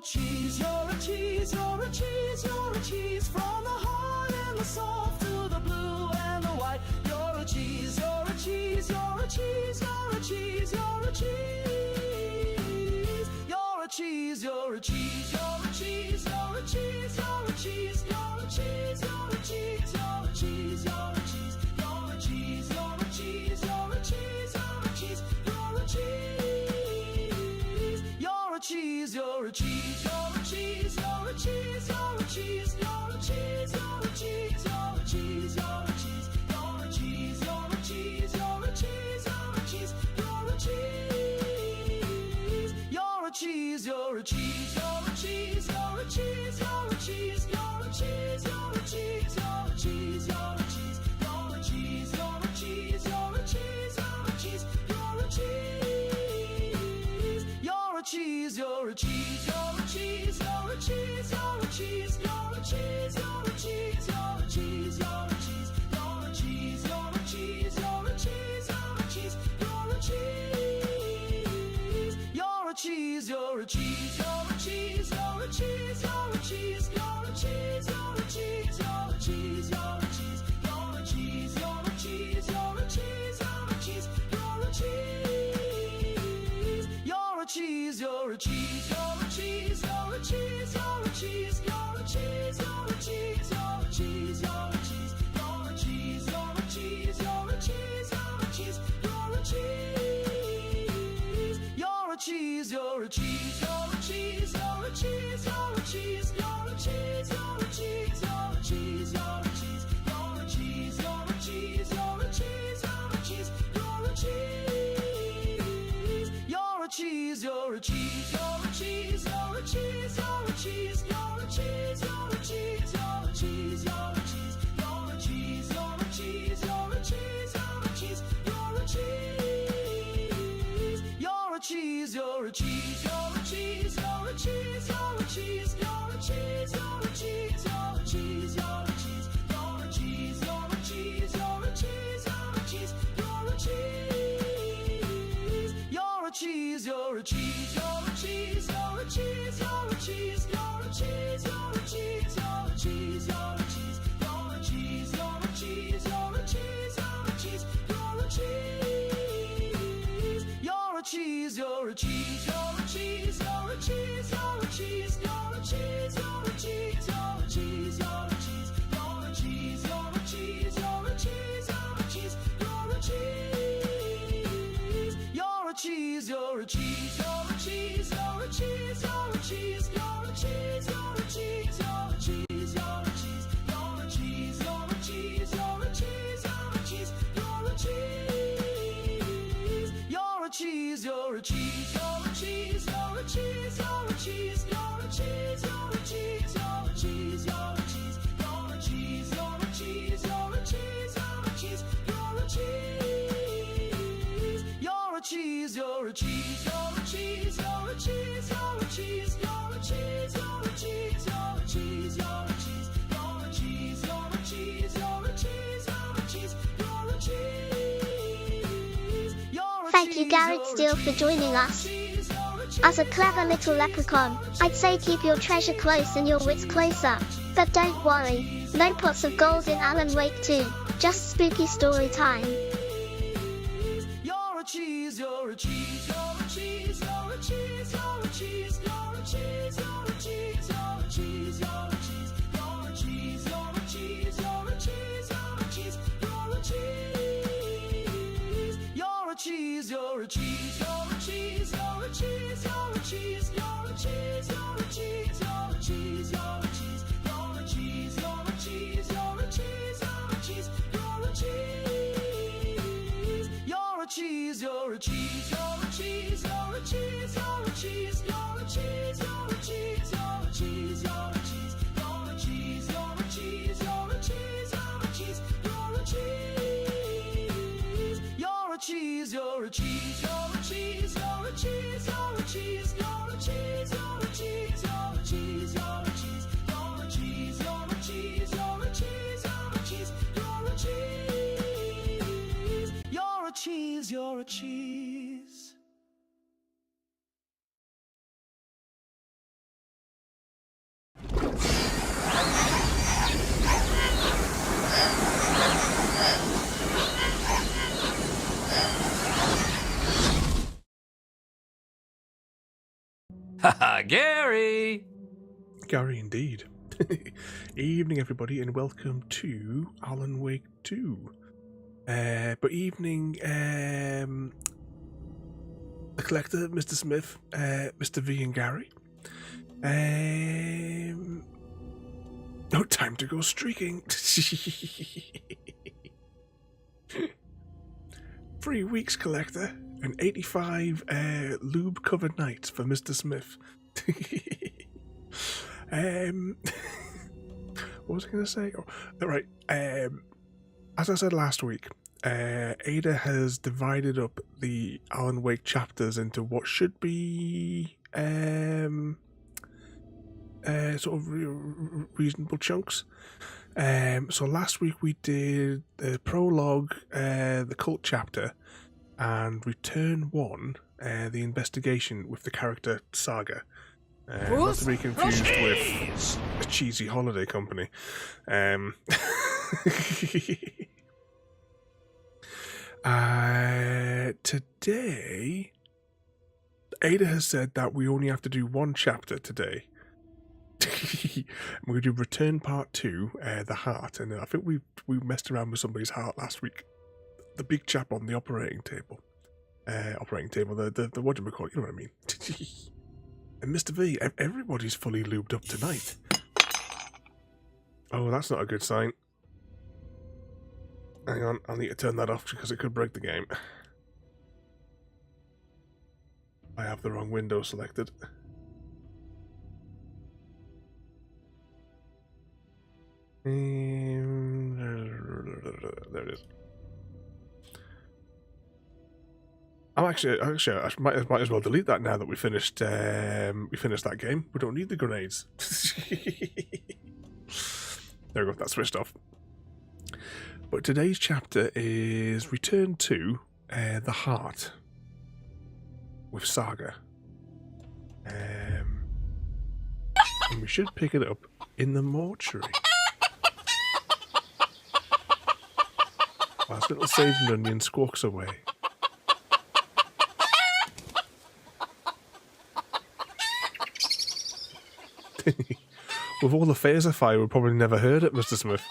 cheese, you're a cheese, you're a cheese, you're a cheese. From the hard and the soft to the blue and the white. You're a cheese, you're a cheese, you're a cheese, you're a cheese, you're a cheese. You're a cheese, you're a cheese, you're a cheese, you're a cheese, you're a cheese, you're a cheese, you're a cheese, you're a cheese, you're a cheese, you're a cheese, you're a cheese, you're a cheese, you're a cheese, you're a cheese. You're a cheese, you're a cheese, you're a cheese, you're a cheese, you're a cheese, you're a cheese, you're a cheese, you're a cheese, you're a cheese, you're a cheese, you're a cheese, you're a cheese, you're a cheese, you're a cheese. You're a cheese, you're a cheese, you're a cheese, you're a cheese, you're a cheese, you're a cheese, you're a cheese, you're a cheese, you're a cheese, you're a cheese, you're a cheese, you're a cheese, you're a cheese, you're a cheese. You're a cheese, you're a cheese, you're a cheese, you're a cheese, you're a cheese, you're a cheese, you're a cheese, you're a cheese, you're a cheese, you're a cheese, you're a cheese, you're a cheese, you're a cheese, you're a cheese. You're a cheese, you're a cheese, you're a cheese, you're a cheese, you're a cheese, you're a cheese, you're a cheese, you're a cheese, you're a cheese, you're a cheese, you're a cheese, you're a cheese, you're a cheese, you're a cheese. You're a cheese, you're a cheese, you're a cheese, you're a cheese, you're a cheese, you're a cheese, you're a cheese, you're a cheese, you're a cheese, you're a cheese, you're a cheese, you're a cheese, you're a cheese, you're a cheese. You're a cheese, you're a cheese, you're a cheese, you're a cheese, you're a cheese, you're a cheese, you're a cheese, you're a cheese, you're a cheese, you're a cheese, you're a cheese, you're a cheese, you're a cheese, you're a cheese. You're a cheese, you're a cheese, you're a cheese, you're a cheese, you're a cheese, you're a cheese, you're a cheese, you're a cheese, you're a cheese, you're a cheese, you're a cheese, you're a cheese, you're a cheese, you're a cheese. You're a cheese, you're a cheese, you're a cheese, you're a cheese, you're a cheese, you're a cheese, you're a cheese, you're a cheese, you're a cheese, you're a cheese, you're a cheese, you're a cheese, you're a cheese, you're a cheese. You're a cheese, you're a cheese, you're a cheese, you're a cheese, you're a cheese, you're a cheese, you're a cheese, you're a cheese, you're a cheese, you're a cheese, you're a cheese, you're a cheese, you're a cheese, you're a cheese. You're a cheese, you're a cheese, you're a cheese, you're a cheese, you're a cheese, you're a cheese, you're a cheese, you're a cheese, you're a cheese, you're a cheese, you're a cheese, you're a cheese, you're a cheese, you're a cheese. You're a cheese, you're a cheese, you're a cheese, you're a cheese, you're a cheese, you're a cheese, you're a cheese, you're a cheese, you're a cheese, you're a cheese, you're a cheese, you're a cheese, you're a cheese, you're a cheese. You're a cheese, you're a cheese, you're a cheese, you're a cheese, you're a cheese, you're a cheese, you're a cheese, you're a cheese, you're a cheese, you're a cheese, you're a cheese, you're a cheese, you're a cheese, you're a cheese. You're a cheese, you're a cheese, you're a cheese, you're a cheese, you're a cheese, you're a cheese, you're a cheese, you're a cheese, you're a cheese, you're a cheese, you're a cheese, you're a cheese, you're a cheese, you're a cheese. Thank you, Garrett Steele, for joining us. As a clever little leprechaun, I'd say keep your treasure close and your wits closer. But don't worry, no pots of gold in Alan Wake 2, just spooky story time. You're a cheese, you're a cheese, you're a cheese, you're a cheese, you're a cheese, you're a cheese, you're a cheese, you're a cheese, you're a cheese, you're a cheese, you're a cheese, you're a cheese, you're a cheese, you're a cheese. You're a cheese, you're a cheese, you're a cheese, you're a cheese, you're a cheese, you're a cheese, you're a cheese, you're a cheese, you're a cheese, you're a cheese, you're a cheese, you're a cheese, you're a cheese, you're a cheese. You're a cheese, you're a cheese, you're a cheese, you're a cheese, you're a cheese, you're a cheese, you're a cheese, you're a cheese, you're a cheese, you're a cheese, you're a cheese, you're a cheese, you're a cheese, you're a cheese. You're a cheese, you're a cheese, you're a cheese, you're a cheese, you're a cheese, you're a cheese, you're a cheese, you're a cheese, you're a cheese, you're a cheese, you're a cheese, you're a cheese, you're a cheese, you're a cheese. You're a cheese, you're a cheese. Haha, Gary! Gary indeed. Evening everybody and welcome to Alan Wake 2. But evening the collector, Mr. Smith, Mr. V and Gary. No time to go streaking. 3 weeks collector and 85 lube covered nights for Mr. Smith. What was I going to say? Oh, right. As I said last week, Ada has divided up the Alan Wake chapters into what should be sort of reasonable chunks. So last week we did the prologue, the cult chapter, and Return 1, the investigation with the character Saga. Not to be confused with a cheesy holiday company. Today, Ada has said that we only have to do one chapter today. We're going to do Return Part 2, the heart, and I think we messed around with somebody's heart last week. The big chap on the operating table, the what do we call it? You know what I mean? And Mr. V, everybody's fully lubed up tonight. Oh, that's not a good sign. Hang on, I'll need to turn that off because it could break the game. I have the wrong window selected. There it is. I might as well delete that now that we finished that game. We don't need the grenades. There we go, that's switched off. But today's chapter is Return to the Heart with Saga. And we should pick it up in the mortuary. Whilst little Sage and Onion squawks away. With all the phaser fire, we probably never heard it, Mr. Smith.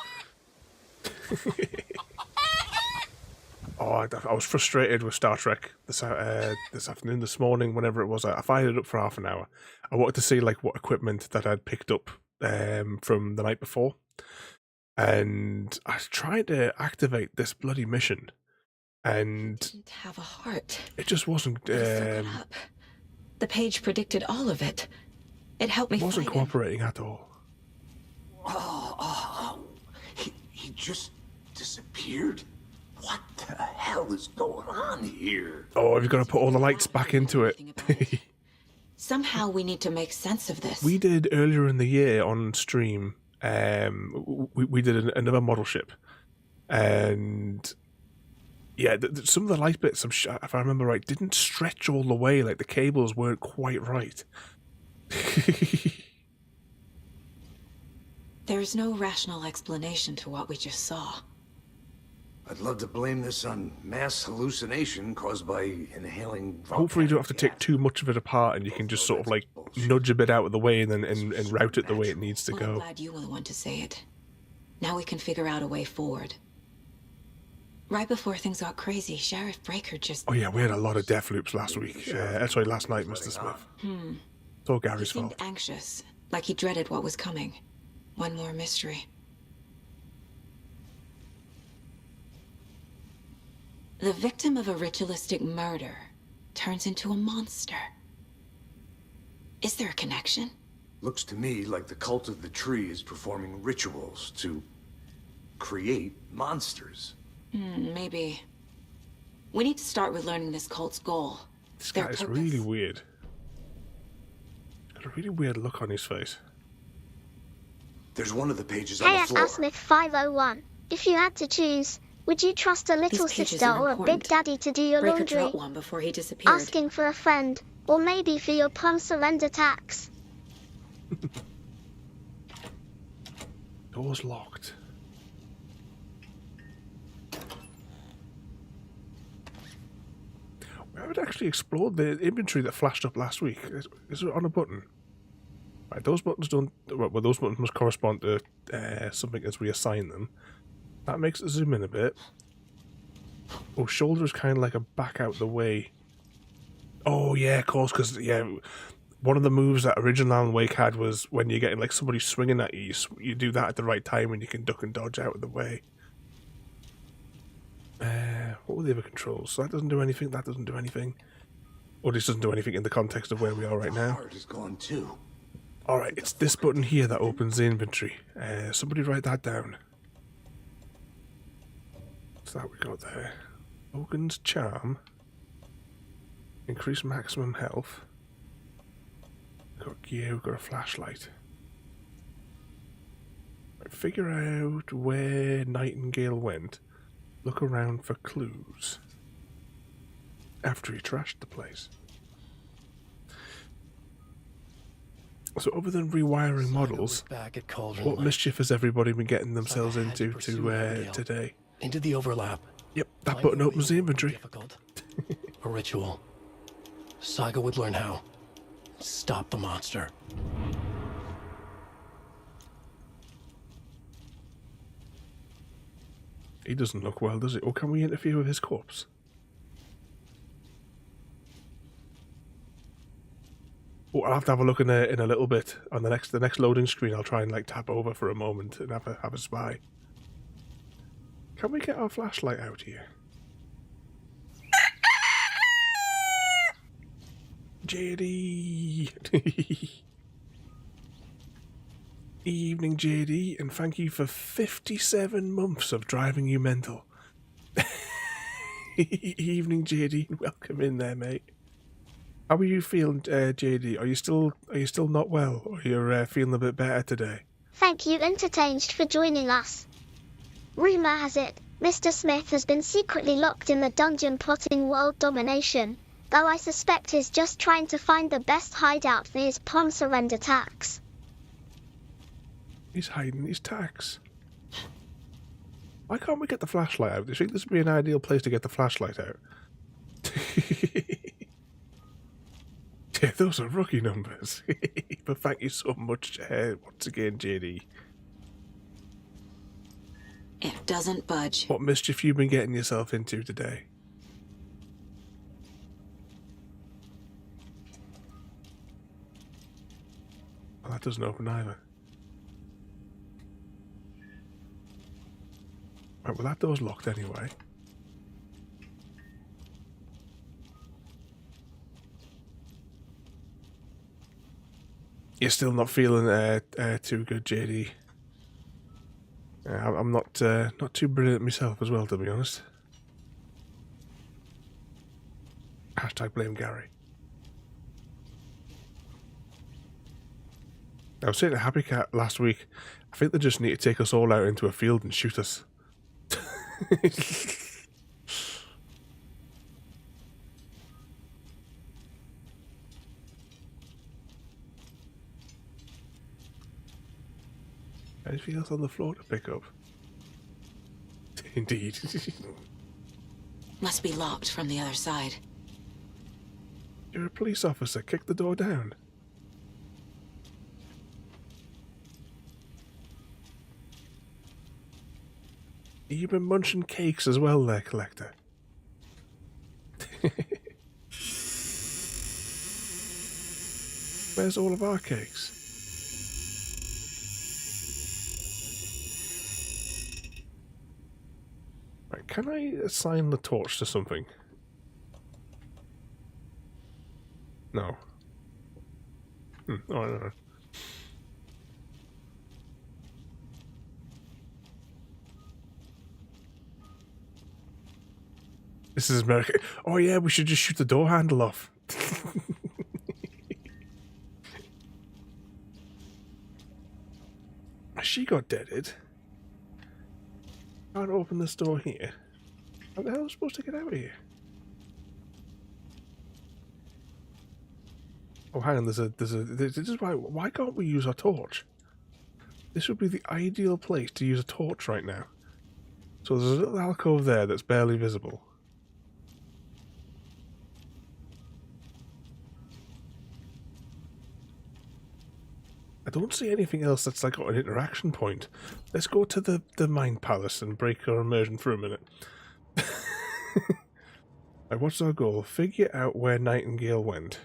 I was frustrated with Star Trek this afternoon, this morning, whenever it was. I fired it up for half an hour. I wanted to see like what equipment that I'd picked up from the night before, and I tried to activate this bloody mission, and It didn't have a heart. it just wasn't. The page predicted all of it. It helped me. It wasn't fight it. cooperating at all. He just disappeared? What the hell is going on here? Oh, have you got to put all the lights back into it? Somehow we need to make sense of this. We did earlier in the year on stream. We did another model ship, and yeah, some of the light bits, if I remember right, didn't stretch all the way. Like the cables weren't quite right. There's no rational explanation to what we just saw. I'd love to blame this on mass hallucination caused by inhaling. Hopefully you don't have to take too much of it apart, and you can just sort of like nudge a bit out of the way and then and route it the way it needs to I'm go. glad you were the one to say it. Now we can figure out a way forward. Right before things got crazy, Sheriff Breaker just... Oh yeah, we had a lot of death loops last week. Sorry, last night, Mr. Smith. It's all He Gary's seemed fault. anxious, like he dreaded what was coming. One more mystery. The victim of a ritualistic murder turns into a monster. Is there a connection? Looks to me like the cult of the tree is performing rituals to create monsters. Maybe. We need to start with learning this cult's goal. This their guy is purpose. really weird. Got a really weird look on his face. There's one of the pages on Hey, the floor. Smith 501. If you had to choose, would you trust a little These pages sister are or a important. big daddy to do your Breaker laundry? dropped one before he disappeared. Asking for a friend, or maybe for your plum surrender tax? Door's locked. I haven't actually explored the inventory that flashed up last week. Is it on a button? Right, those buttons don't... Well, those buttons must correspond to something as we assign them. That makes it zoom in a bit. Oh, shoulder is kind of like a back out the way. Oh, yeah, of course, because, yeah, one of the moves that original Alan Wake had was when you're getting, like, somebody swinging at you, you do that at the right time and you can duck and dodge out of the way. What were the other controls? So that doesn't do anything, that doesn't do anything. Or this doesn't do anything in the context of where we are right now. Heart is gone too. Alright, it's this button here that opens the inventory. Somebody write that down. What's that we got there? Logan's Charm. Increase maximum health. We've got gear, we've got a flashlight. Right, figure out where Nightingale went. Look around for clues. After he trashed the place. So other than rewiring models, what mischief has everybody been getting themselves into today? Into the overlap. Yep, that button opens the inventory. Difficult. A ritual. Saga would learn how. Stop the monster. He doesn't look well, does he? Or can we interfere with his corpse? Oh, I'll have to have a look in a little bit on the next loading screen. I'll try and like tap over for a moment and have a spy. Can we get our flashlight out here? JD. Evening, JD, and thank you for 57 months of driving you mental. Evening, JD. Welcome in there, mate. How are you feeling, JD? Are you still not well, or you're feeling a bit better today? Thank you, Entertained, for joining us. Rumor has it, Mr. Smith has been secretly locked in the dungeon plotting world domination, though I suspect he's just trying to find the best hideout for his pawn surrender tax. He's hiding his tax. Why can't we get the flashlight out? Do you think this would be an ideal place to get the flashlight out? Yeah, those are rookie numbers. But thank you so much once again, JD. It doesn't budge. What mischief you been getting yourself into today? Well, that doesn't open either. Right, well that door's locked anyway. You're still not feeling too good, JD. I'm not too brilliant myself as well, to be honest. Hashtag blame Gary. I was saying to Happy Cat last week, I think they just need to take us all out into a field and shoot us. Anything else on the floor to pick up? Indeed. Must be locked from the other side. You're a police officer. Kick the door down. You've been munching cakes as well there, Collector. Where's all of our cakes? Right, can I assign the torch to something? No. Oh, no. This is America. Oh yeah, we should just shoot the door handle off. She got deaded. Can't open this door here. How the hell am I supposed to get out of here? Oh, hang on. This is why can't we use our torch? This would be the ideal place to use a torch right now. So there's a little alcove there that's barely visible. I don't see anything else that's like got an interaction point. Let's go to the Mind Palace and break our immersion for a minute. Right, what's our goal? Figure out where Nightingale went.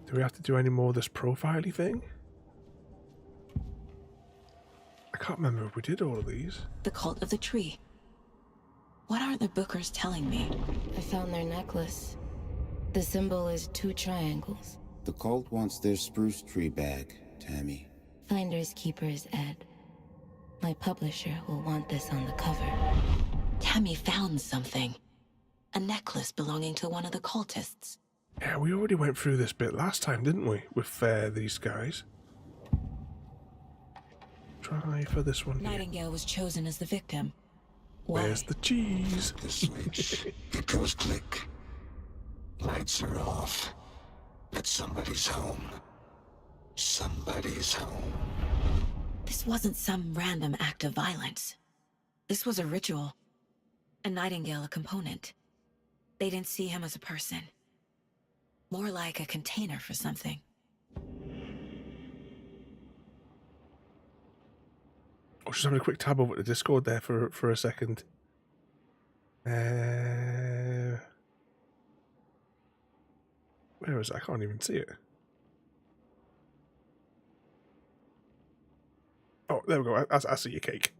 Do we have to do any more of this profile-y thing? I can't remember if we did all of these. The cult of the tree. What are the bookers telling me? I found their necklace. The symbol is 2 triangles. The cult wants their spruce tree back, Tammy. Finders keepers, Ed. My publisher will want this on the cover. Tammy found something. A necklace belonging to one of the cultists. Yeah, we already went through this bit last time, didn't we? With these guys. Try for this one here. Nightingale was chosen as the victim. Why? Where's the cheese? The switch. It goes click. Lights are off. But somebody's home. Somebody's home. This wasn't some random act of violence. This was a ritual. And Nightingale a component. They didn't see him as a person. More like a container for something. I was just having a quick tab over to Discord there for a second. Where is it? I can't even see it. Oh, there we go. I see your cake.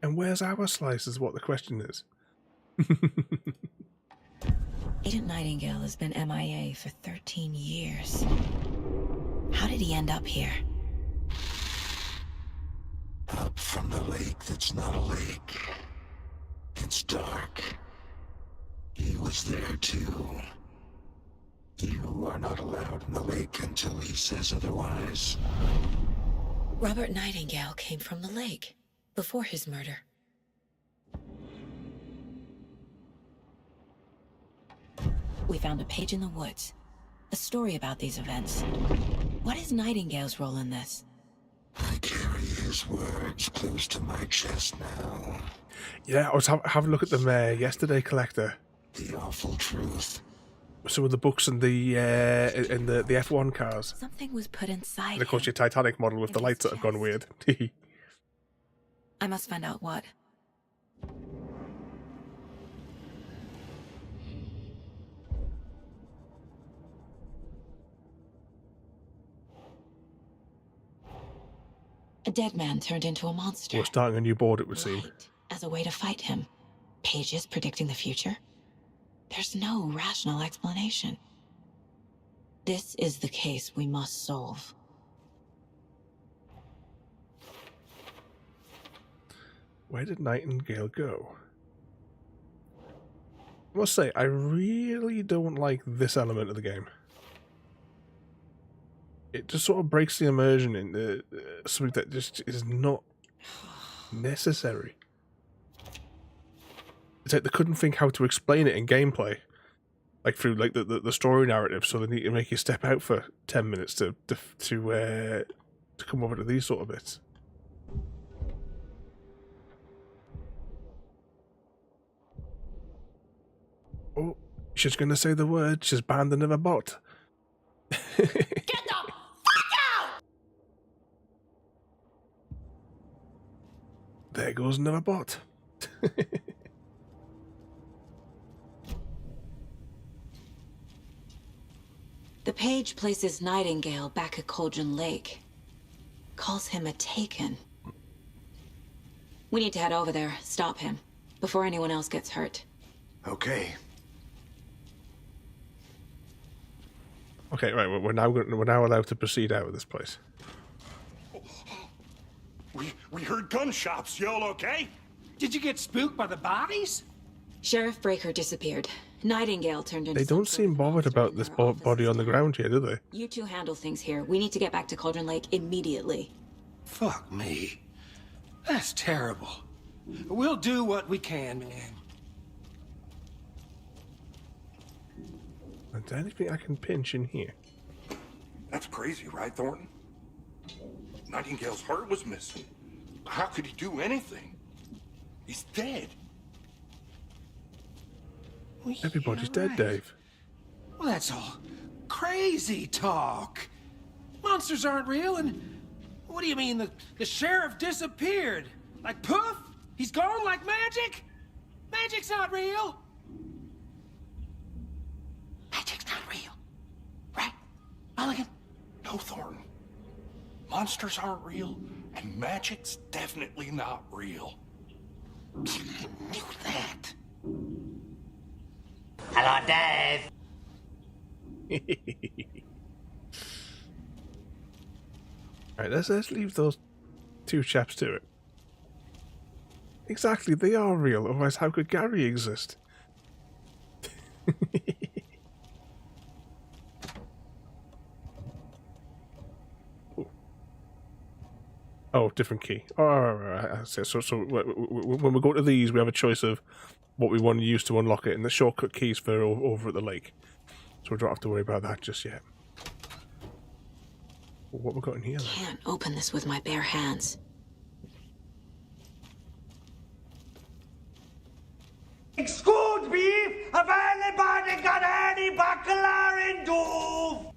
And where's our slice is what the question is. Agent Nightingale has been MIA for 13 years. How did he end up here? Up from the lake that's not a lake. It's dark. He was there too. You are not allowed in the lake until he says otherwise. Robert Nightingale came from the lake before his murder. We found a page in the woods. A story about these events. What is Nightingale's role in this? I carry his words close to my chest now. Yeah, I was having a look at them yesterday, Collector. The awful truth. Some of the books and the F1 cars. Something was put inside And of course him. your Titanic model with the In lights his that have gone chest. weird. I must find out what. A dead man turned into a monster. We're starting a new board, it would seem. Light as a way to fight him. Pages predicting the future. There's no rational explanation. This is the case we must solve. Where did Nightingale go? I must say, I really don't like this element of the game. It just sort of breaks the immersion into something that just is not necessary. It's like they couldn't think how to explain it in gameplay, like through like the story narrative. So they need to make you step out for 10 minutes to come over to these sort of bits. Oh, she's gonna say the word. She's banned another bot. Get the fuck out! There goes another bot. The page places Nightingale back at Cauldron Lake. Calls him a Taken. We need to head over there, stop him, before anyone else gets hurt. Okay. Okay, right. We're now allowed to proceed out of this place. We heard gunshots. You all okay? Did you get spooked by the bodies? Sheriff Breaker disappeared. Nightingale turned into They don't some sort seem of bothered monster about in this their offices body on the too. ground here, do they? You two handle things here. We need to get back to Cauldron Lake immediately. Fuck me. That's terrible. We'll do what we can, man. Is there anything I can pinch in here? That's crazy, right, Thornton? Nightingale's heart was missing. How could he do anything? He's dead. Everybody's You're dead, right. Dave. Well, that's all. Crazy talk. Monsters aren't real, and what do you mean the sheriff disappeared? Like poof? He's gone like magic? Magic's not real. Magic's not real. Right, Mulligan? No, Thornton. Monsters aren't real, and magic's definitely not real. Knew that. Hello, Dave. Right, let's leave those two chaps to it. Exactly, they are real, otherwise how could Gary exist? Oh, different key. Oh, right. So when we go to these, we have a choice of what we want to use to unlock it, and the shortcut keys for over at the lake. So we don't have to worry about that just yet. What we got in here? Can't open this with my bare hands. Excuse me, have anybody got any baccarat in Dove?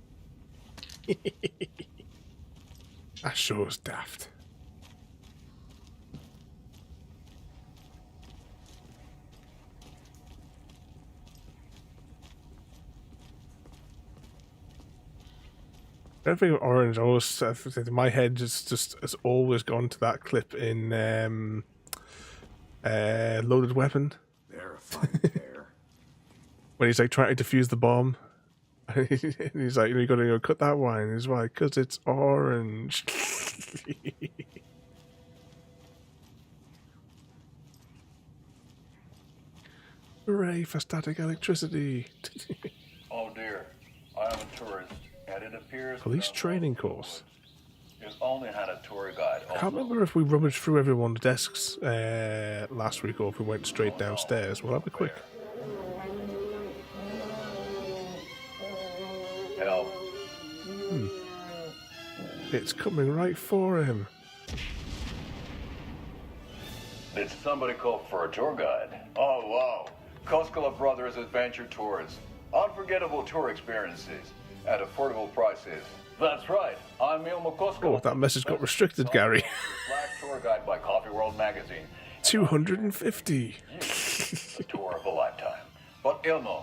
That sure is daft. Everything orange always in my head just has always gone to that clip in Loaded Weapon. They're a fine pair. When he's like trying to defuse the bomb, and he's like, you got to cut that wine. He's like, because it's orange. Hooray for static electricity! Oh dear, I am a tourist, and it appears Police training course. you've only had a tour guide. I can't remember if we rummaged through everyone's desks last week or if we went straight downstairs. We'll have a quick. Help. It's coming right for him. Did somebody call for a tour guide? Oh wow, Koskela Brothers Adventure Tours. Unforgettable tour experiences at affordable prices. That's right, I'm Ilmo Koskela. Oh, that message got restricted, Gary. Black tour guide by Coffee World magazine. 250. A tour of a lifetime. But Ilmo,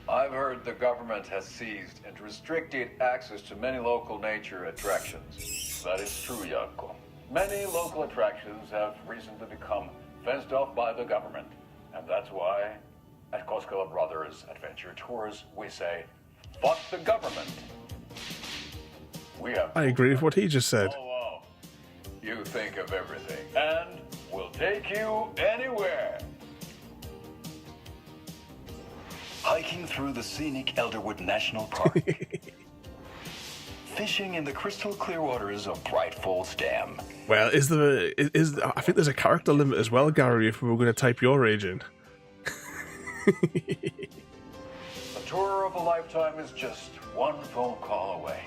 I've heard the government has seized and restricted access to many local nature attractions. That is true, Janko. Many local attractions have recently become fenced off by the government. And that's why, at Koskela Brothers Adventure Tours, we say, fuck the government. We have... I agree with what he just said. Oh, wow. You think of everything, and we'll take you anywhere. Hiking through the scenic Elderwood National Park. Fishing in the crystal clear waters of Bright Falls Dam. Well, I think there's a character limit as well, Gary, if we were going to type your age in. A tour of a lifetime is just one phone call away.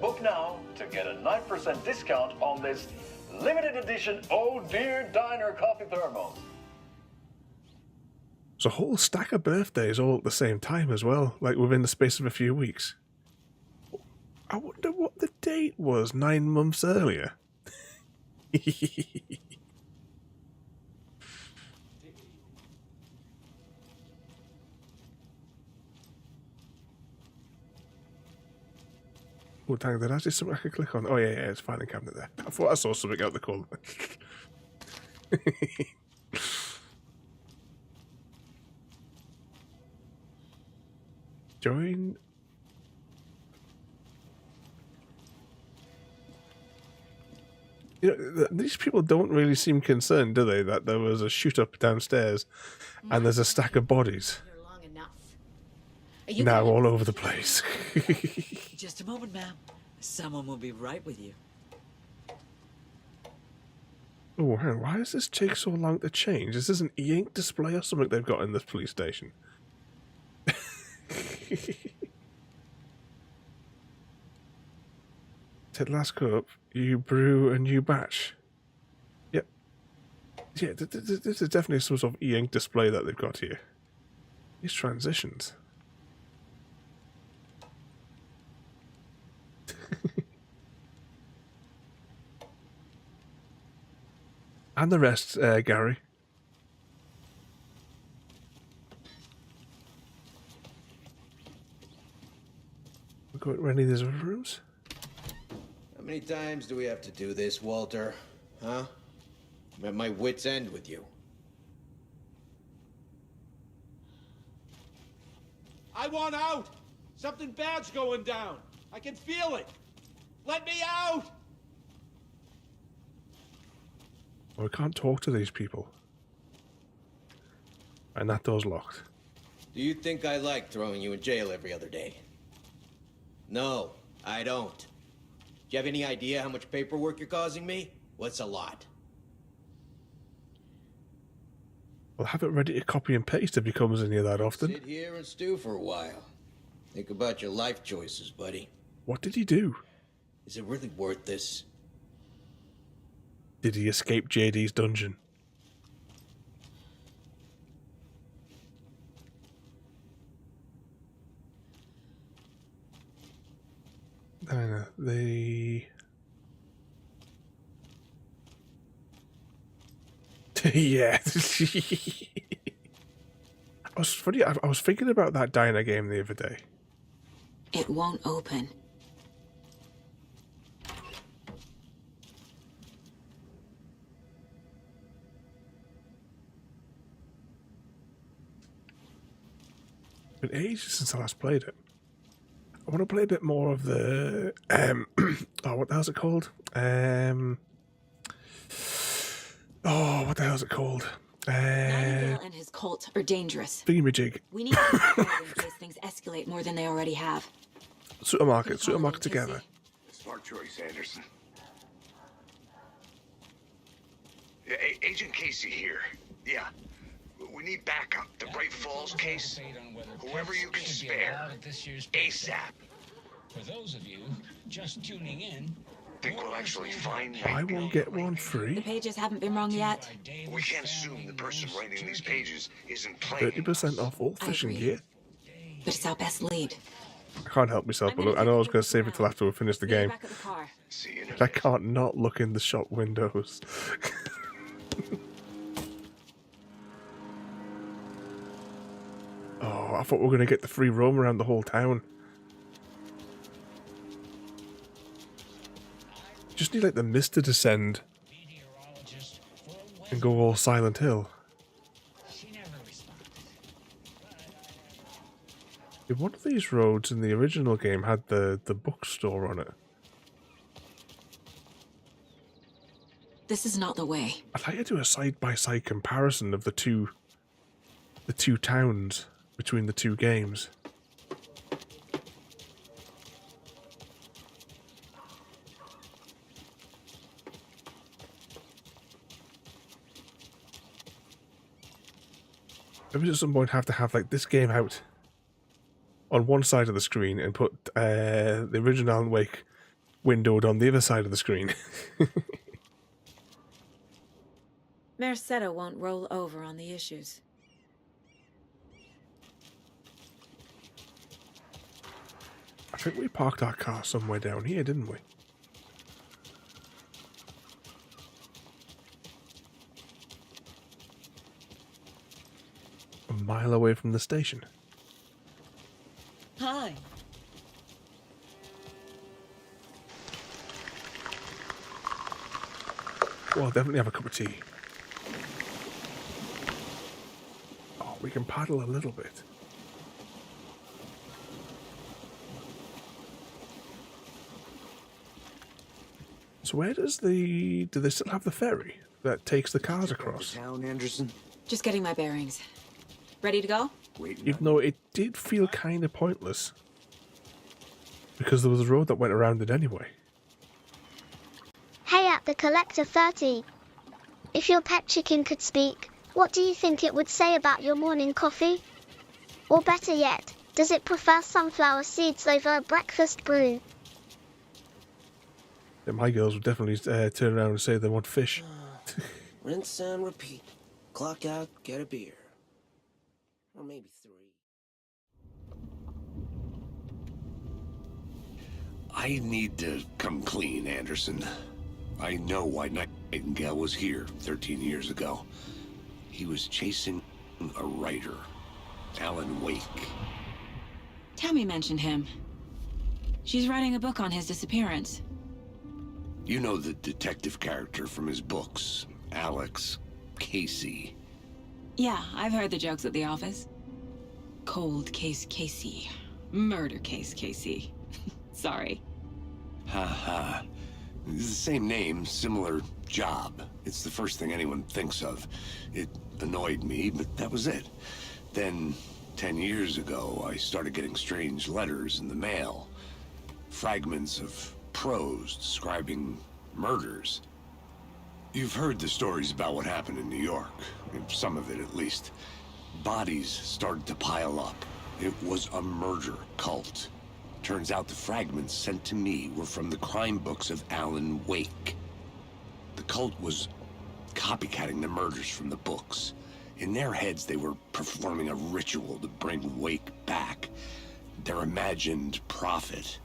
Book now to get a 9% discount on this limited edition Oh Dear Diner coffee thermos. It's a whole stack of birthdays all at the same time as well, like within the space of a few weeks. I wonder what the date was 9 months earlier. Oh, dang, did I see something I could click on? Oh, yeah, it's filing cabinet there. I thought I saw something out the corner. Join. You know, these people don't really seem concerned, do they, that there was a shoot-up downstairs and there's a stack of bodies now all over the place. Just a moment, ma'am. Someone will be right with you. Oh, hang on, why does this take so long to change? Is this an e-ink display or something they've got in this police station? Said last cup, you brew a new batch. Yep. Yeah, this is definitely some sort of e-ink display that they've got here. These transitions. And the rest, Gary. We're going to any of these other rooms? How many times do we have to do this, Walter? Huh? I'm at my wit's end with you. I want out! Something bad's going down. I can feel it. Let me out! Well, we can't talk to these people. And that door's locked. Do you think I like throwing you in jail every other day? No, I don't. Do you have any idea how much paperwork you're causing me? What's a lot? Well, have it ready to copy and paste if he comes in here that often. Sit here and stew for a while. Think about your life choices, buddy. What did he do? Is it really worth this? Did he escape JD's dungeon? No, the... yeah. I was thinking about that diner game the other day. It won't open. It's been ages since I last played it. I want to play a bit more of the oh, what the hell's it called? Oh, what the hell's it called? Nightingale and his cult are dangerous. Thingamajig. We need to be prepared in case things escalate more than they already have. Supermarket together. Smart choice, Anderson. Yeah, Agent Casey here. Yeah. We need backup. The Bright Falls case. Whoever you can spare. ASAP. For those of you just tuning in, think we'll actually find I will get one The free. pages haven't been wrong yet. We can't assume the person writing these pages isn't playing. 30% off all fishing agree. gear. But it's our best lead. I can't help myself, but look, I know I was going to save it till after we finish the game. Back at the car. See you in a I minute. can't not look in the shop windows. Oh, I thought we were going to get the free roam around the whole town. Just need like the mist to descend and go all Silent Hill. If one of these roads in the original game had the bookstore on it. This is not the way. I'd like to do a side-by-side comparison of the two towns between the two games. Maybe at some point have to have like this game out on one side of the screen and put the original Alan Wake windowed on the other side of the screen. Merced won't roll over on the issues. I think we parked our car somewhere down here, didn't we? A mile away from the station. Hi. Well, I'll definitely have a cup of tea. Oh, we can paddle a little bit. So where does do they still have the ferry that takes the cars across? Town, Anderson. Just getting my bearings. Ready to go? Even though it did feel kind of pointless. Because there was a road that went around it anyway. Hey at the Collector 30. If your pet chicken could speak, what do you think it would say about your morning coffee? Or better yet, does it prefer sunflower seeds over a breakfast brew? Yeah, my girls would definitely turn around and say they want fish. Rinse and repeat. Clock out, get a beer. Or maybe 3. I need to come clean, Anderson. I know why Nightingale was here 13 years ago. He was chasing a writer, Alan Wake. Tammy mentioned him. She's writing a book on his disappearance. You know the detective character from his books, Alex Casey. Yeah, I've heard the jokes at the office. Cold case Casey. Murder case Casey. Sorry. Ha ha. It's the same name, similar job. It's the first thing anyone thinks of. It annoyed me, but that was it. Then, 10 years ago, I started getting strange letters in the mail. Fragments of prose describing murders. You've heard the stories about what happened in New York. Some of it, at least. Bodies started to pile up. It was a murder cult. Turns out the fragments sent to me were from the crime books of Alan Wake. The cult was copycatting the murders from the books. In their heads, they were performing a ritual to bring Wake back. Their imagined prophet.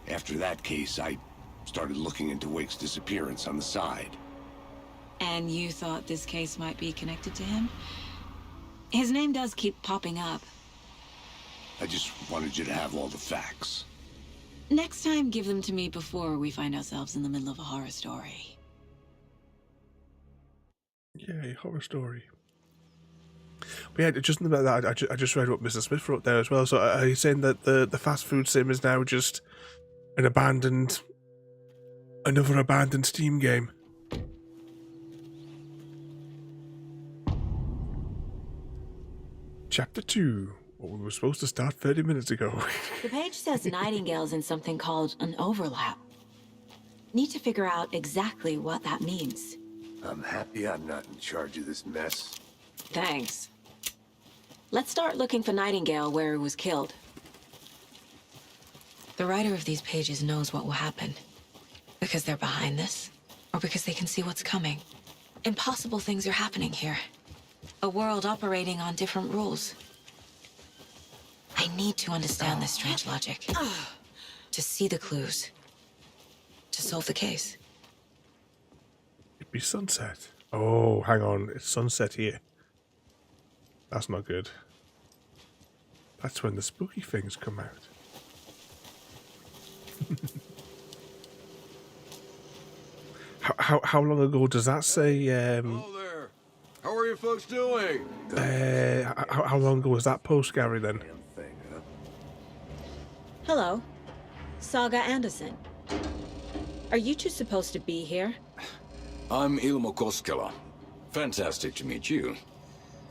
After that case, I started looking into Wake's disappearance on the side. And you thought this case might be connected to him? His name does keep popping up. I just wanted you to have all the facts. Next time, give them to me before we find ourselves in the middle of a horror story. Yay, horror story. But yeah, just about that, I just read what Mr. Smith wrote there as well. So are you saying that the fast food sim is now just another abandoned Steam game? Chapter 2. Well, we were supposed to start 30 minutes ago. The page says Nightingale's in something called an overlap. Need to figure out exactly what that means. I'm happy I'm not in charge of this mess. Thanks. Let's start looking for Nightingale where he was killed. The writer of these pages knows what will happen. Because they're behind this, or because they can see what's coming. Impossible things are happening here. A world operating on different rules. I need to understand this strange logic. To see the clues. To solve the case. It'd be sunset. Oh, hang on. It's sunset here. That's not good. That's when the spooky things come out. How long ago does that say? Hello there. How are you folks doing? How long ago was that post, Gary? Then. Hello. Saga Anderson. Are you two supposed to be here? I'm Ilmo Koskela. Fantastic to meet you.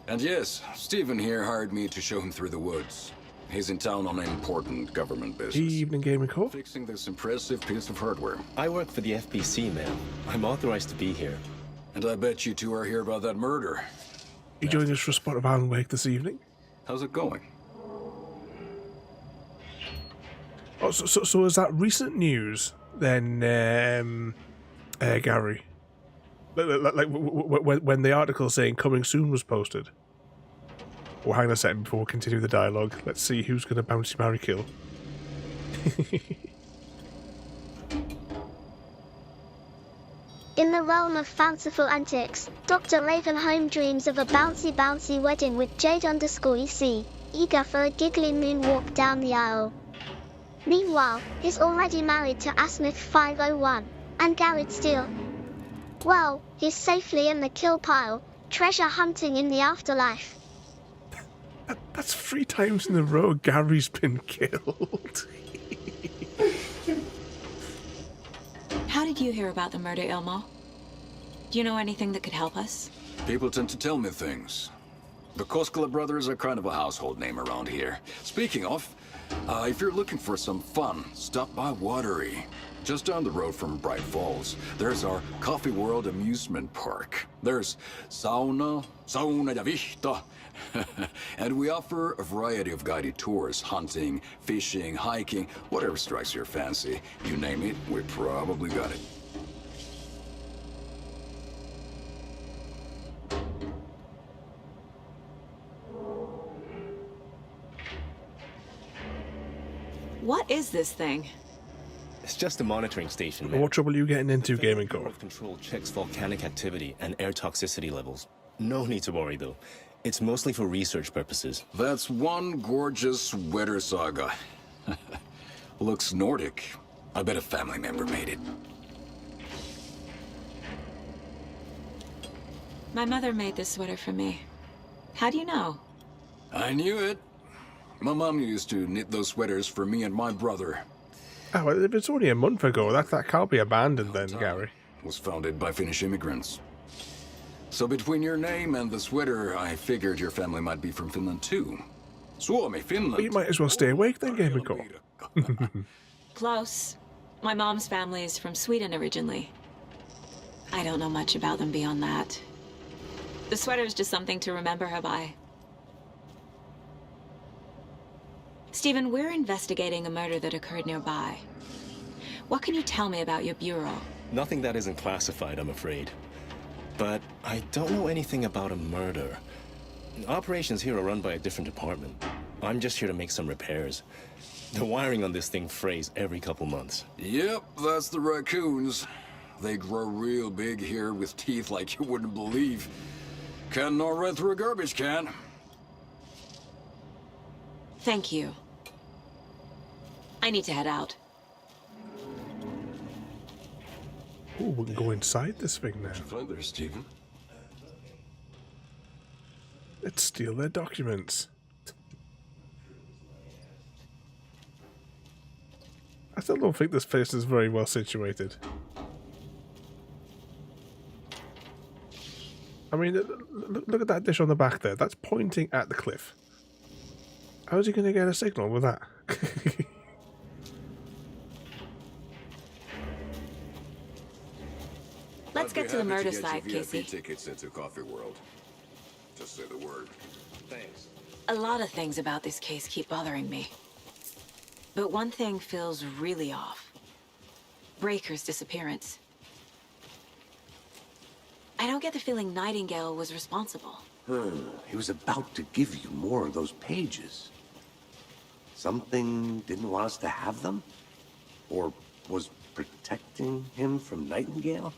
And yes, Stephen here hired me to show him through the woods. He's in town on important government business. Evening Gaming Co. Fixing this impressive piece of hardware. I work for the FBC, ma'am. I'm authorized to be here. And I bet you two are here about that murder. You joining us for a spot of Alan Wake this evening? How's it going? Oh, so is that recent news then, Gary? Like when the article saying coming soon was posted? Well, hang on a second before we continue the dialogue. Let's see who's going to bouncy, marry, kill. In the realm of fanciful antics, Dr. Ravenholm dreams of a bouncy wedding with Jade_EC, eager for a giggly moonwalk down the aisle. Meanwhile, he's already married to Asmith 501, and Garrett Steele. Well, he's safely in the kill pile, treasure hunting in the afterlife. That's 3 times in a row Gary's been killed. How did you hear about the murder, Ilmo? Do you know anything that could help us? People tend to tell me things. The Koskela brothers are kind of a household name around here. Speaking of, if you're looking for some fun, stop by Watery. Just down the road from Bright Falls, there's our Coffee World amusement park. There's sauna ja vihta. And we offer a variety of guided tours, hunting, fishing, hiking, whatever strikes your fancy. You name it, we probably got it. What is this thing? It's just a monitoring station, man. What trouble are you getting into, Gaming Bureau Core? of Control checks volcanic activity and air toxicity levels. No need to worry, though. It's mostly for research purposes. That's one gorgeous sweater, Saga. Looks Nordic. I bet a family member made it. My mother made this sweater for me. How do you know? I knew it. My mom used to knit those sweaters for me and my brother. Oh, well, if it's only a month ago, that can't be abandoned then, Gary. Was founded by Finnish immigrants. So between your name and the sweater, I figured your family might be from Finland too. Suomi, Finland. Well, you might as well stay awake then, Gaming Core. Close. My mom's family is from Sweden originally. I don't know much about them beyond that. The sweater is just something to remember her by. Stephen, we're investigating a murder that occurred nearby. What can you tell me about your bureau? Nothing that isn't classified, I'm afraid. But I don't know anything about a murder. Operations here are run by a different department. I'm just here to make some repairs. The wiring on this thing frays every couple months. Yep, that's the raccoons. They grow real big here with teeth like you wouldn't believe. Can gnaw right through a garbage can. Thank you. I need to head out. Ooh, we can go inside this thing now. What'd you find there, Stephen? Let's steal their documents. I still don't think this place is very well situated. I mean, look at that dish on the back there. That's pointing at the cliff. How's he going to get a signal with that? Let's get to the murder site, Casey. Tickets into Coffee World. Just say the word. Thanks. A lot of things about this case keep bothering me. But one thing feels really off. Breaker's disappearance. I don't get the feeling Nightingale was responsible. He was about to give you more of those pages. Something didn't want us to have them? Or was protecting him from Nightingale?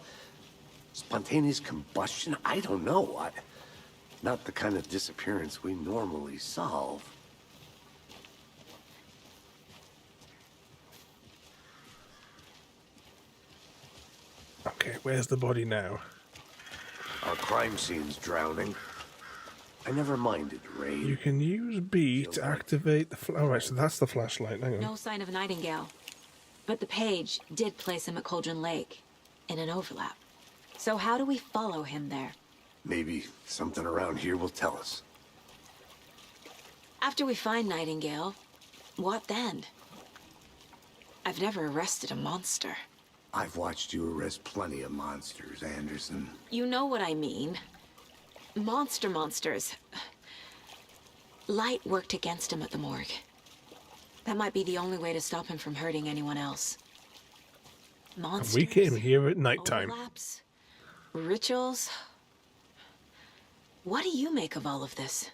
Spontaneous combustion? I don't know. Not the kind of disappearance we normally solve. Okay, where's the body now? Our crime scene's drowning. I never minded rain. You can use B to activate the alright, so that's the flashlight. Hang on. No sign of Nightingale. But the page did place him at Cauldron Lake, in an overlap. So how do we follow him there? Maybe something around here will tell us. After we find Nightingale, what then? I've never arrested a monster. I've watched you arrest plenty of monsters, Anderson. You know what I mean. Monsters. Light worked against him at the morgue. That might be the only way to stop him from hurting anyone else. Monsters, And we came here at nighttime. overlaps, rituals. What do you make of all of this?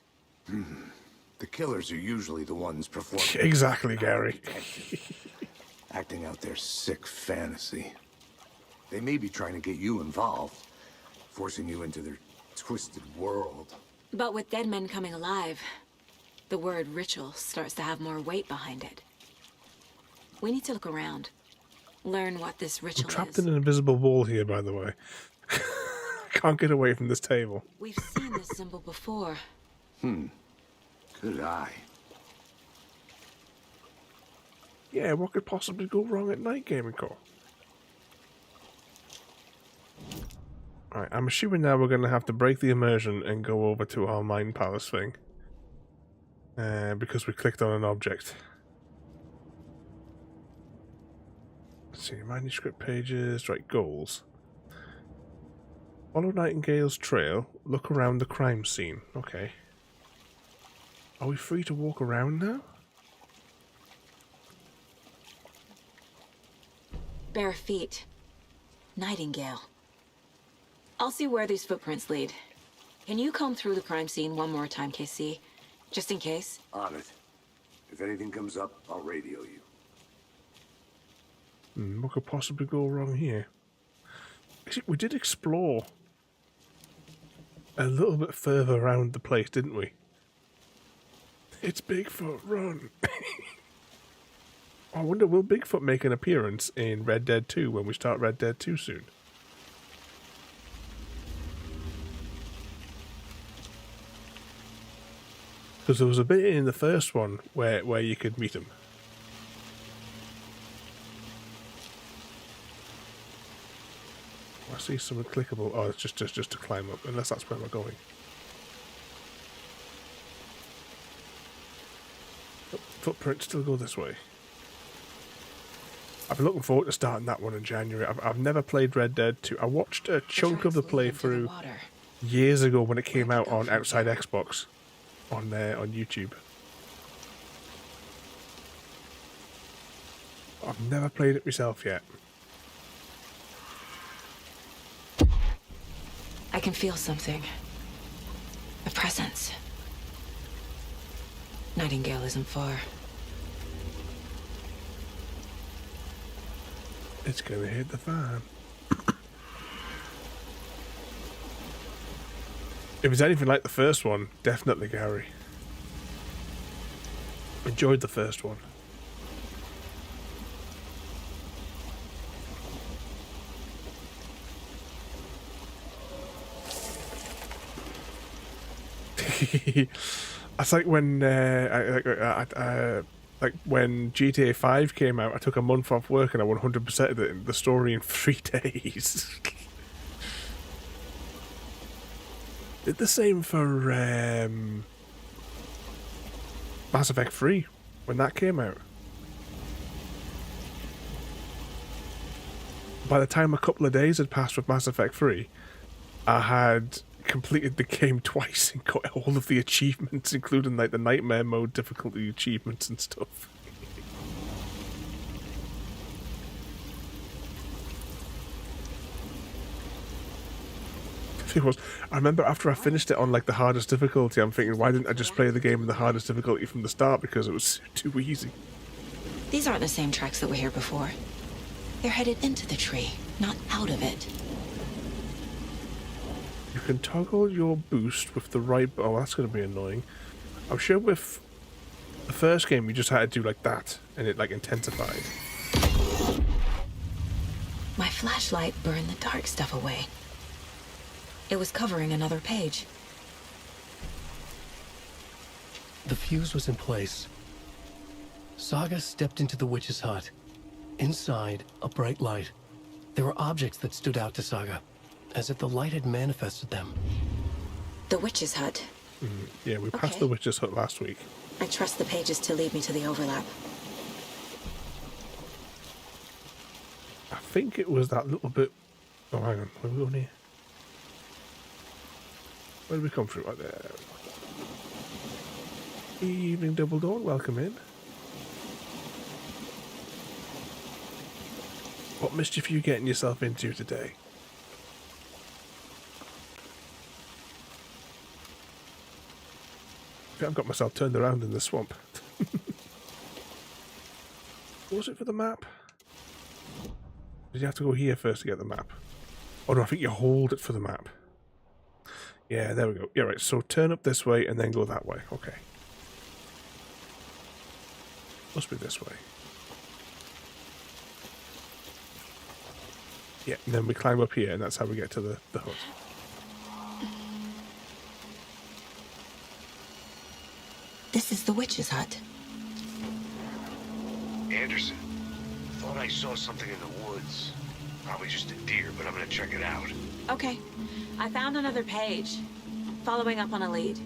The killers are usually the ones performing. Exactly, Gary. Acting out their sick fantasy. They may be trying to get you involved, forcing you into their twisted world. But with dead men coming alive, the word ritual starts to have more weight behind it. We need to look around. Learn what this I'm ritual trapped is. in an invisible wall here, by the way. Can't get away from this table. We've seen this symbol before. Good eye. Yeah, what could possibly go wrong at night, Gaming Core? Alright, I'm assuming now we're going to have to break the immersion and go over to our Mind Palace thing. Because we clicked on an object. Let's see, manuscript pages, right, goals. Follow Nightingale's trail, look around the crime scene. Okay. Are we free to walk around now? Bare feet. Nightingale. I'll see where these footprints lead. Can you comb through the crime scene one more time, KC? Just in case? On it. If anything comes up, I'll radio you. What could possibly go wrong here? Actually, we did explore a little bit further around the place, didn't we? It's Bigfoot, run! I wonder, will Bigfoot make an appearance in Red Dead 2 when we start Red Dead 2 soon? Because there was a bit in the first one where you could meet him. I see something clickable. Oh, it's just to climb up, unless that's where we're going. Oh, footprints still go this way. I've been looking forward to starting that one in January. I've never played Red Dead 2. I watched a chunk of the playthrough years ago when it came out on Outside Xbox on YouTube. I've never played it myself yet. I can feel something. A presence. Nightingale isn't far. It's gonna hit the fan. If it's anything like the first one, definitely Gary. Enjoyed the first one. That's like when like when GTA 5 came out, I took a month off work and I 100%ed the story in 3 days. Did the same for Mass Effect 3 when that came out. By the time a couple of days had passed with Mass Effect 3, I had completed the game twice and got all of the achievements, including like the nightmare mode difficulty achievements and stuff. I remember after I finished it on like the hardest difficulty, I'm thinking, why didn't I just play the game in the hardest difficulty from the start, because it was too easy. These aren't the same tracks that were here before. They're headed into the tree, not out of it. You can toggle your boost with the right... Oh, that's going to be annoying. I'm sure with the first game you just had to do like that, and it like intensified. My flashlight burned the dark stuff away. It was covering another page. The fuse was in place. Saga stepped into the witch's hut. Inside, a bright light. There were objects that stood out to Saga, as if the light had manifested them. The witch's hut. Yeah, we passed the witch's hut last week. I trust the pages to lead me to the overlap. I think it was that little bit... Oh, hang on. Where are we going here? Where did we come through? Right there. Evening Double Dawn, welcome in. What mischief are you getting yourself into today? I think I've got myself turned around in the swamp. Was it for the map? Did you have to go here first to get the map? Oh no, I think you hold it for the map. Yeah, there we go. Yeah, right, so turn up this way and then go that way. Okay. Must be this way. Yeah, and then we climb up here and that's how we get to the hut. This is the witch's hut. Anderson, thought I saw something in the woods. Probably just a deer, but I'm gonna check it out. Okay. I found another page. Following up on a lead.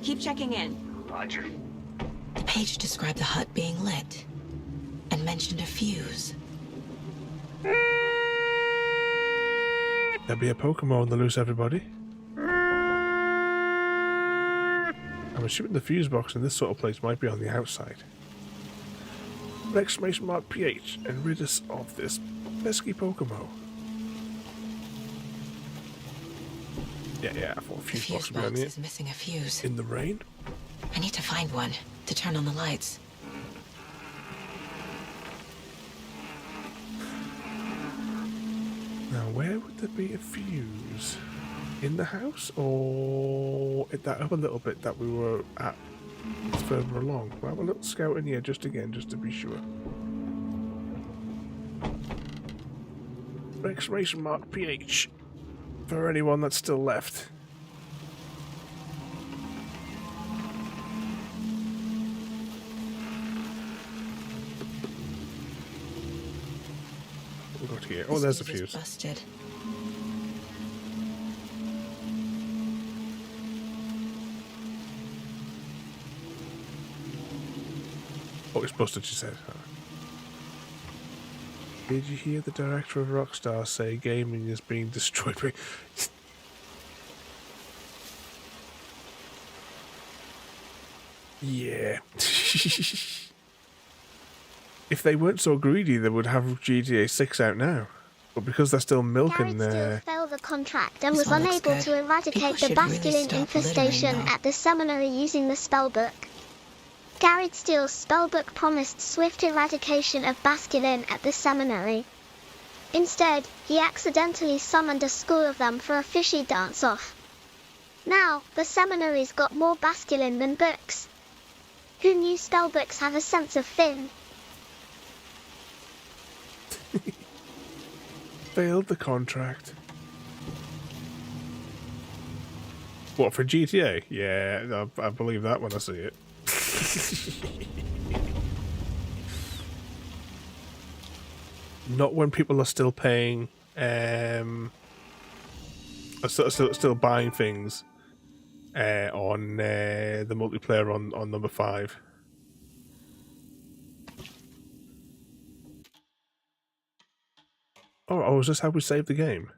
Keep checking in. Roger. The page described the hut being lit and mentioned a fuse. There'll be a Pokemon on the loose, everybody. I'm assuming the fuse box in this sort of place might be on the outside. Exclamation mark PH and rid us of this pesky Pokemon. Yeah, I thought a fuse box would be on here. Is missing a fuse. In the rain? I need to find one to turn on the lights. where would there be a fuse? In the house, or at that other little bit that we were at further along? We'll have a little scout in here just to be sure. Exclamation mark PH for anyone that's still left. What we got here? Oh, there's a fuse. Busted. Oh, it's busted, she said. Did you hear the director of Rockstar say gaming is being destroyed by... Yeah. If they weren't so greedy, they would have GTA 6 out now. But because they're still milking Garrett still failed the contract and was unable to eradicate the Basculin infestation at the seminary using the spellbook. Garrett Steele's spellbook promised swift eradication of Basculin at the seminary. Instead, he accidentally summoned a score of them for a fishy dance-off. Now, the seminary's got more Basculin than books. Who knew spellbooks have a sense of fin? Failed the contract. What, for GTA? Yeah, I believe that when I see it. Not when people are still paying, still buying things on the multiplayer on number 5. Oh, is this how we save the game?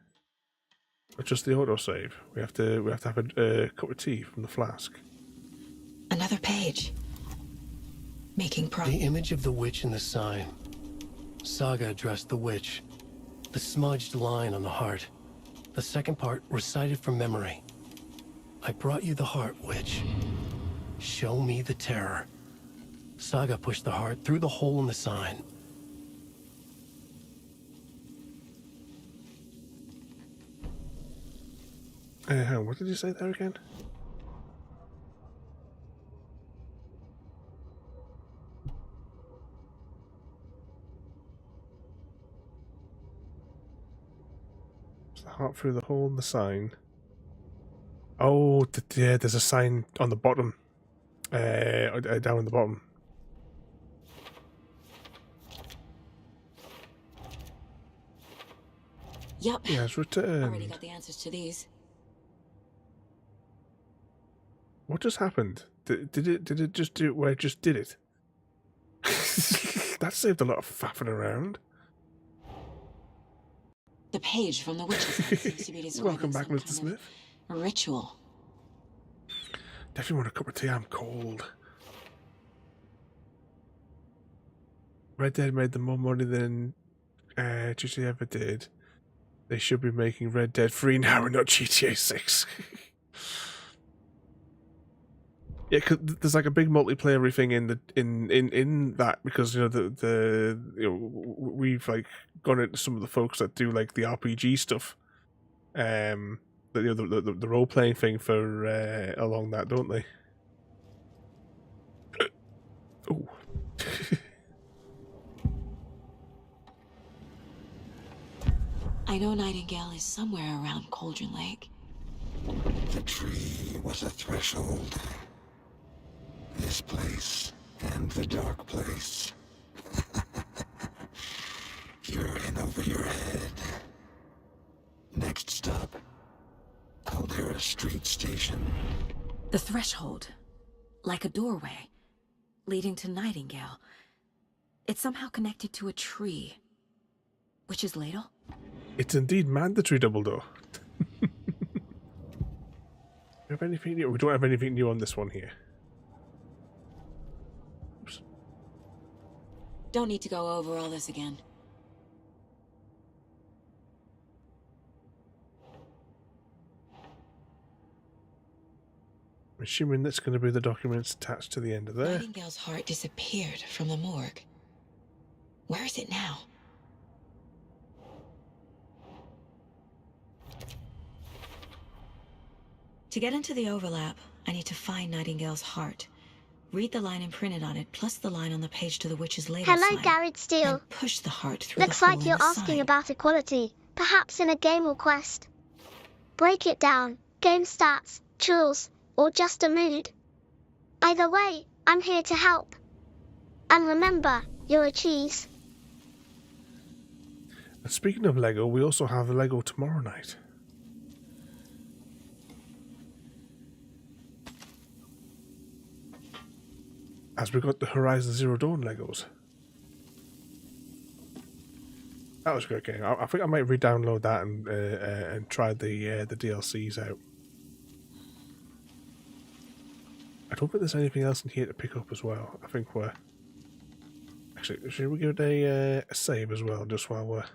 Or just the autosave? We have to have a cup of tea from the flask. Another page. Making progress. The image of the witch in the sign. Saga addressed the witch. The smudged line on the heart. The second part recited from memory. I brought you the heart, witch. Show me the terror. Saga pushed the heart through the hole in the sign. What did you say there again? The heart through the hole in the sign. Oh, yeah, there's a sign on the bottom. Down in the bottom. Yep. Yeah, it's returned. Already got the answers to these. What just happened? Did it just do it where it just did it? That saved a lot of faffing around. The page from the witch's head seems to be describing Welcome back, Mr. Smith. Ritual. Definitely want a cup of tea. I'm cold. Red Dead made them more money than GTA ever did. They should be making Red Dead 3 now and not GTA 6. Yeah, cause there's like a big multiplayer thing in that because we've like gone into some of the folks that do like the RPG stuff, the role playing thing for along that, don't they? Oh. I know Nightingale is somewhere around Cauldron Lake. The tree was a threshold. This place and the dark place. You're in over your head. Next stop, Caldera Street Station. The threshold. Like a doorway. Leading to Nightingale. It's somehow connected to a tree. Witch's Ladle? It's indeed mandatory double door. Do we have anything new? We don't have anything new on this one here. Oops. Don't need to go over all this again. I'm assuming that's going to be the documents attached to the end of there. Nightingale's heart disappeared from the morgue. Where is it now? To get into the overlap, I need to find Nightingale's heart. Read the line imprinted on it, plus the line on the page to the witch's label Hello, sign. Garrett Steele. Then push the heart through Looks the hole like in you're the asking sign. about equality, perhaps in a game or quest. Break it down, game stats, tools, or just a mood. Either way, I'm here to help. And remember, you're a cheese. And speaking of Lego, we also have Lego tomorrow night. As we got the Horizon Zero Dawn Legos. That was a good game. I think I might re-download that and try the DLCs out. I don't think there's anything else in here to pick up as well. I think we're... Actually, should we give it a save as well, just while we're...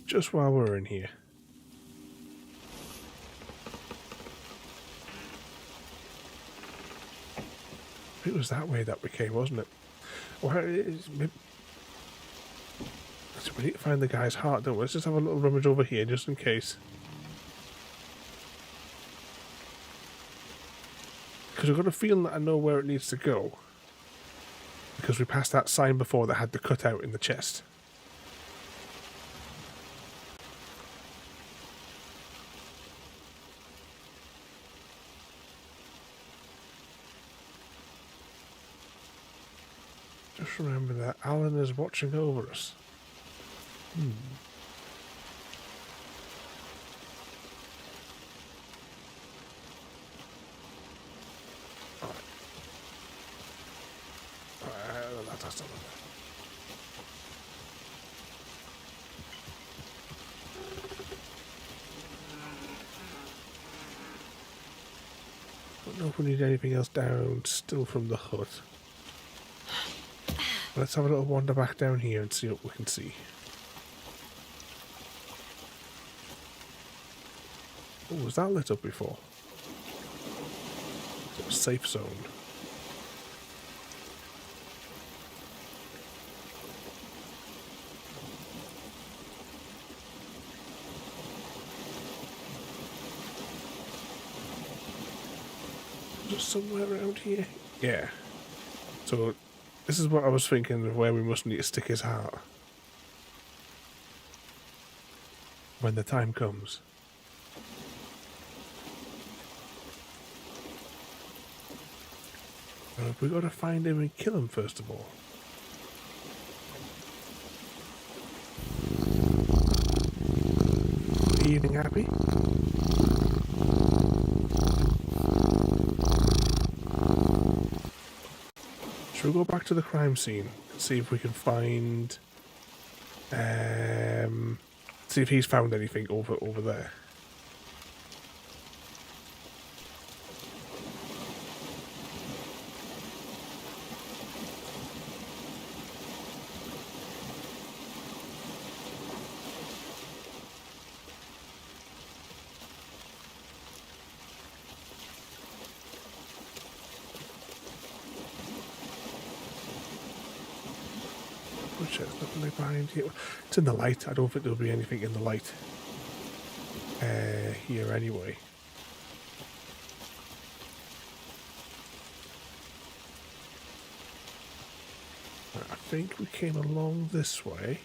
Just while we're in here. It was that way that we came, wasn't it? Well, so we need to find the guy's heart, don't we? Let's just have a little rummage over here, just in case. Because I've got a feeling that I know where it needs to go. Because we passed that sign before that had the cutout in the chest. Just remember that Alan is watching over us. That's not don't know if we need anything else down still from the hut. Let's have a little wander back down here and see what we can see. Oh, was that lit up before? Safe zone. Just somewhere around here? Yeah. So, this is what I was thinking of where we must need to stick his heart. When the time comes. Well, we've got to find him and kill him first of all. Evening, Happy? Should we go back to the crime scene and see if we can find... see if he's found anything over there. There's nothing like behind here. It's in the light. I don't think there'll be anything in the light here anyway. I think we came along this way.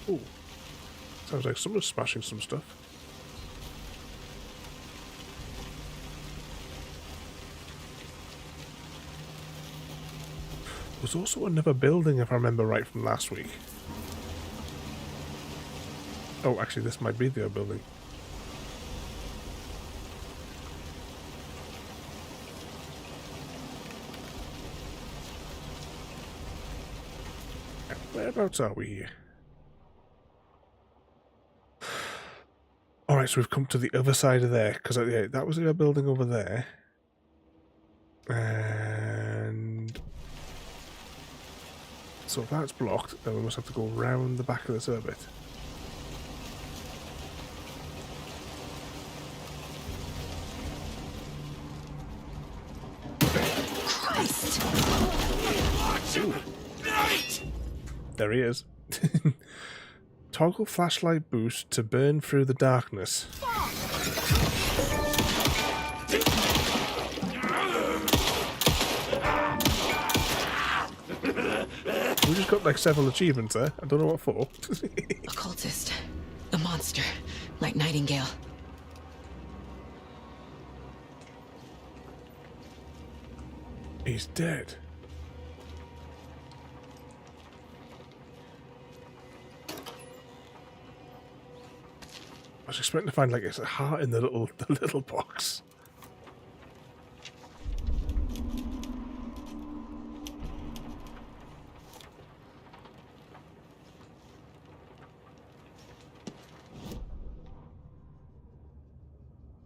Oh, sounds like someone's smashing some stuff. There's also another building, if I remember right, from last week. Oh, actually, this might be the other building. Whereabouts are we here? Alright, so we've come to the other side of there, because yeah, that was the other building over there. And... so if that's blocked, then we must have to go round the back of this other bit. Christ! There he is. Toggle flashlight boost to burn through the darkness. We just got like several achievements there. I don't know what for. A cultist. A monster. Like Nightingale. He's dead. I was expecting to find like a heart in the little box.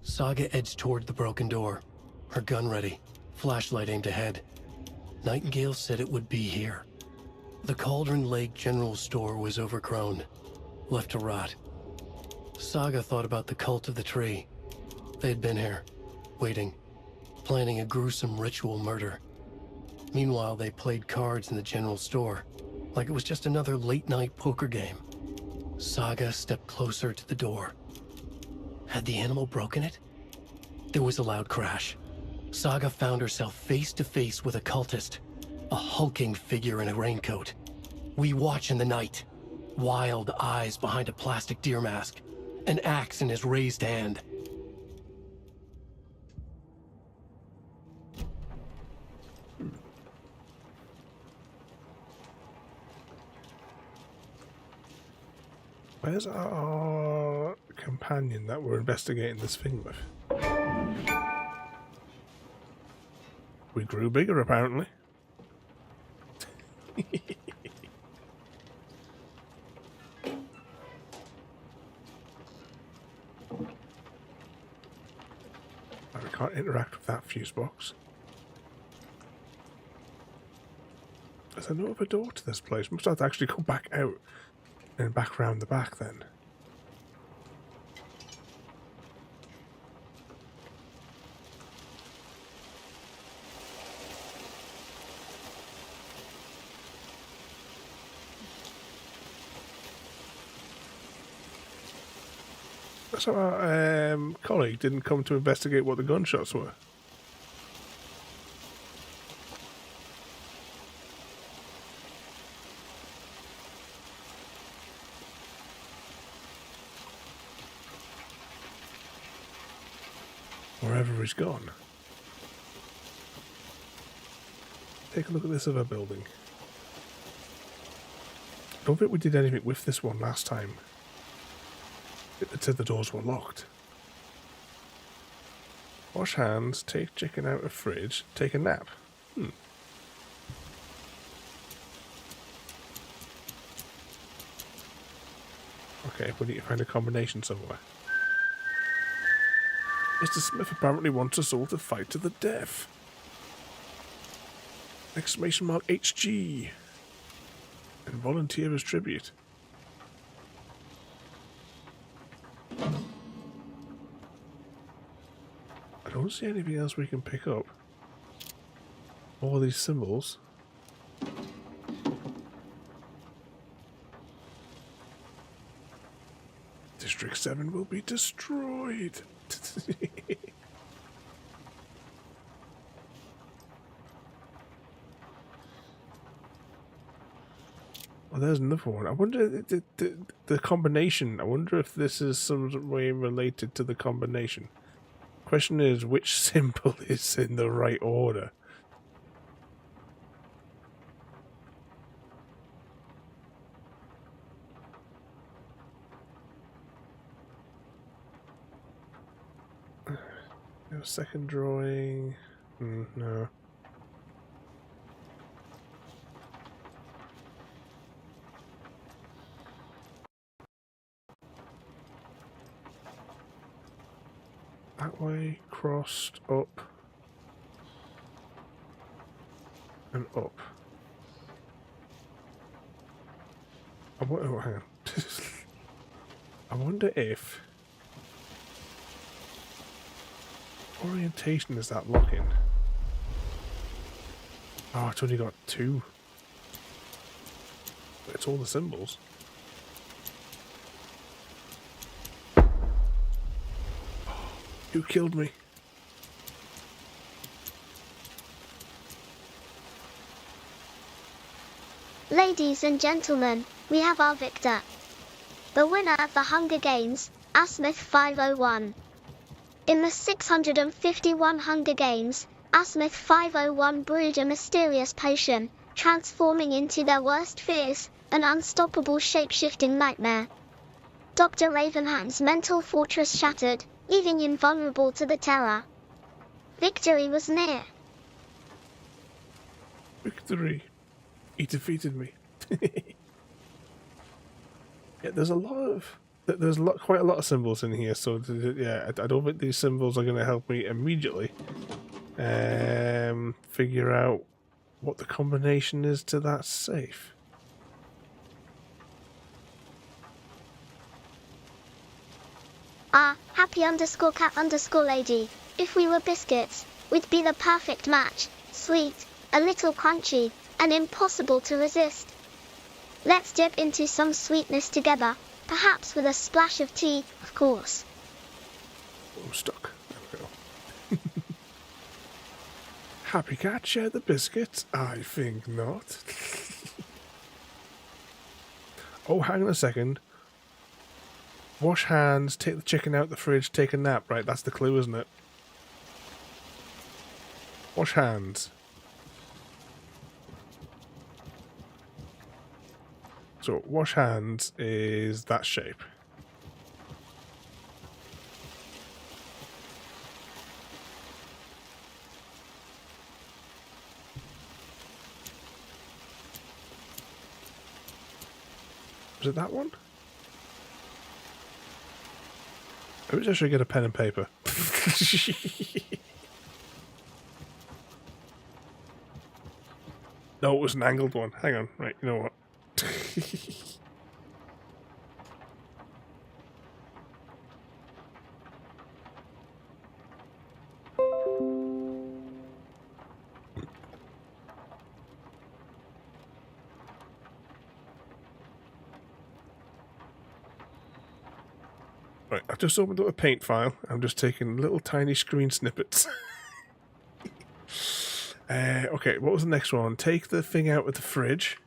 Saga edged toward the broken door, her gun ready, flashlight aimed ahead. Nightingale said it would be here. The Cauldron Lake General Store was overgrown, left to rot. Saga thought about the cult of the tree. They had been here, waiting, planning a gruesome ritual murder. Meanwhile, they played cards in the general store, like it was just another late-night poker game. Saga stepped closer to the door. Had the animal broken it? There was a loud crash. Saga found herself face to face with a cultist, a hulking figure in a raincoat. We watch in the night, wild eyes behind a plastic deer mask, an axe in his raised hand. Where's our companion that we're investigating this thing with? We grew bigger, apparently. I can't interact with that fuse box. There's another door to this place. Must have to actually go back out and back round the back then. So our colleague didn't come to investigate what the gunshots were. Wherever he's gone. Take a look at this other building. I don't think we did anything with this one last time. It said the doors were locked. Wash hands, take chicken out of fridge, take a nap. Okay, we need to find a combination somewhere. Mr. Smith apparently wants us all to fight to the death. Exclamation mark HG. And volunteer as tribute. I don't see anything else we can pick up. All these symbols. District 7 will be destroyed. Oh, there's another one. I wonder the combination. I wonder if this is some way related to the combination. Question is, which symbol is in the right order? No second drawing. No. That way, crossed, up, and up. I wonder, oh, hang on. I wonder if orientation is that lock-in. Oh, it's only got 2. It's all the symbols. Who killed me? Ladies and gentlemen, we have our victor. The winner of the Hunger Games, Asmith 501. In the 651 Hunger Games, Asmith 501 brewed a mysterious potion, transforming into their worst fears, an unstoppable shape-shifting nightmare. Dr. Ravenholm's mental fortress shattered, leaving him vulnerable to the terror. Victory was near. Victory. He defeated me. Yeah, there's quite a lot of symbols in here, so yeah, I don't think these symbols are going to help me immediately figure out what the combination is to that safe. Happy_cat_lady. If we were biscuits, we'd be the perfect match. Sweet, a little crunchy, and impossible to resist. Let's dip into some sweetness together, perhaps with a splash of tea, of course. I'm stuck. There we go. Happy cat share the biscuits? I think not. Oh, hang on a second. Wash hands, take the chicken out the fridge, take a nap. Right, that's the clue, isn't it? Wash hands. So, wash hands is that shape. Was it that one? Maybe I should get a pen and paper. No, it was an angled one. Hang on. Right, you know what? Right, I've just opened up a paint file. I'm just taking little tiny screen snippets. Okay, what was the next one? Take the thing out of the fridge.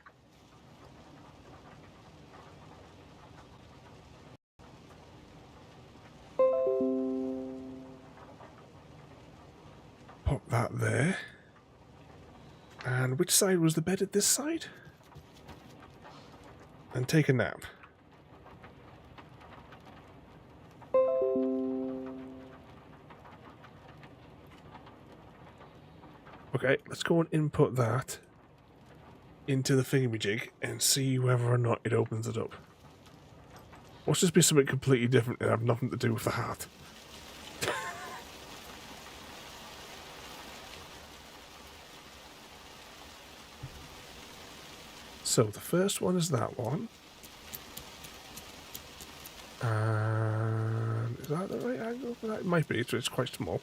Pop that there. And which side was the bed at this side? And take a nap. Okay, let's go and input that into the thingamajig and see whether or not it opens it up. Watch this be something completely different and have nothing to do with the heart. So the first one is that one. And is that the right angle for that? It might be, so it's quite small.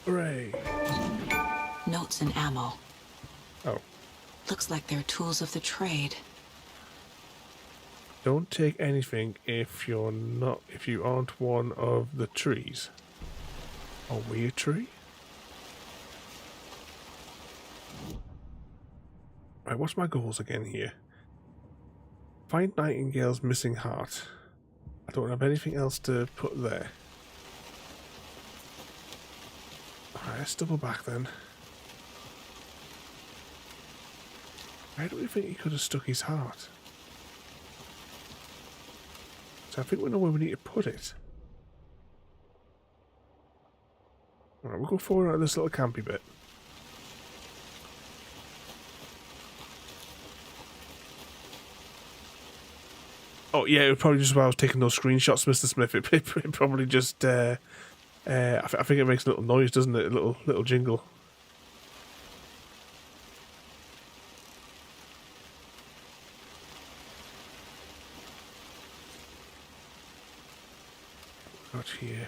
Hooray! Notes and ammo. Oh. Looks like they're tools of the trade. Don't take anything if you aren't one of the trees. Are we a tree? Right, what's my goals again here? Find Nightingale's missing heart. I don't have anything else to put there. Alright, let's double back then. Where do we think he could have stuck his heart? So I think we know where we need to put it. Alright, we'll go forward out of this little campy bit. Oh yeah, it was probably just while I was taking those screenshots, Mr. Smith. It probably just, I think it makes a little noise, doesn't it? A little jingle. Got here.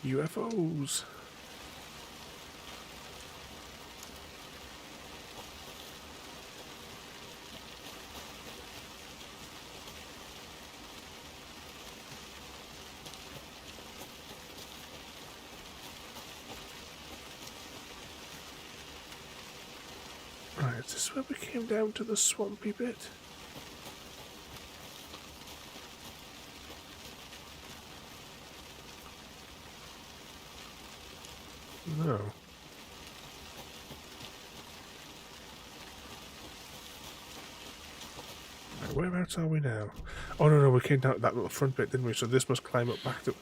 UFOs. Is this where we came down to the swampy bit? No. Right, whereabouts are we now? Oh no, we came down that little front bit, didn't we? So this must climb up back to...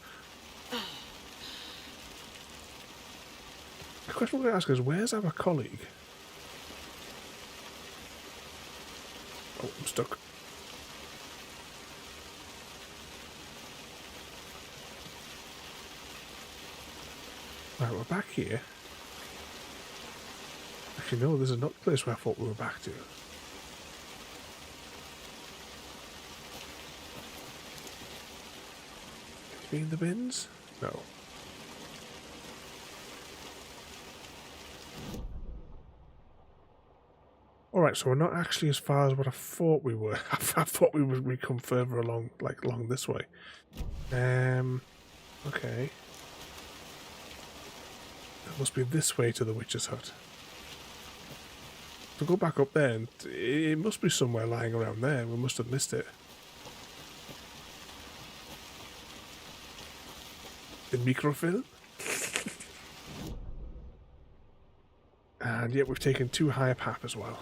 The question we're going to ask is, where's our colleague? Oh, I'm stuck. Right, we're back here. Actually, no, this is not the place where I thought we were back to. Anything in the bins? No. Alright, so we're not actually as far as what I thought we were. I thought we'd come further along, like along this way. Okay. It must be this way to the witch's hut. To go back up there, and it must be somewhere lying around there. We must have missed it. The microfilm? And yet we've taken 2 higher pap as well.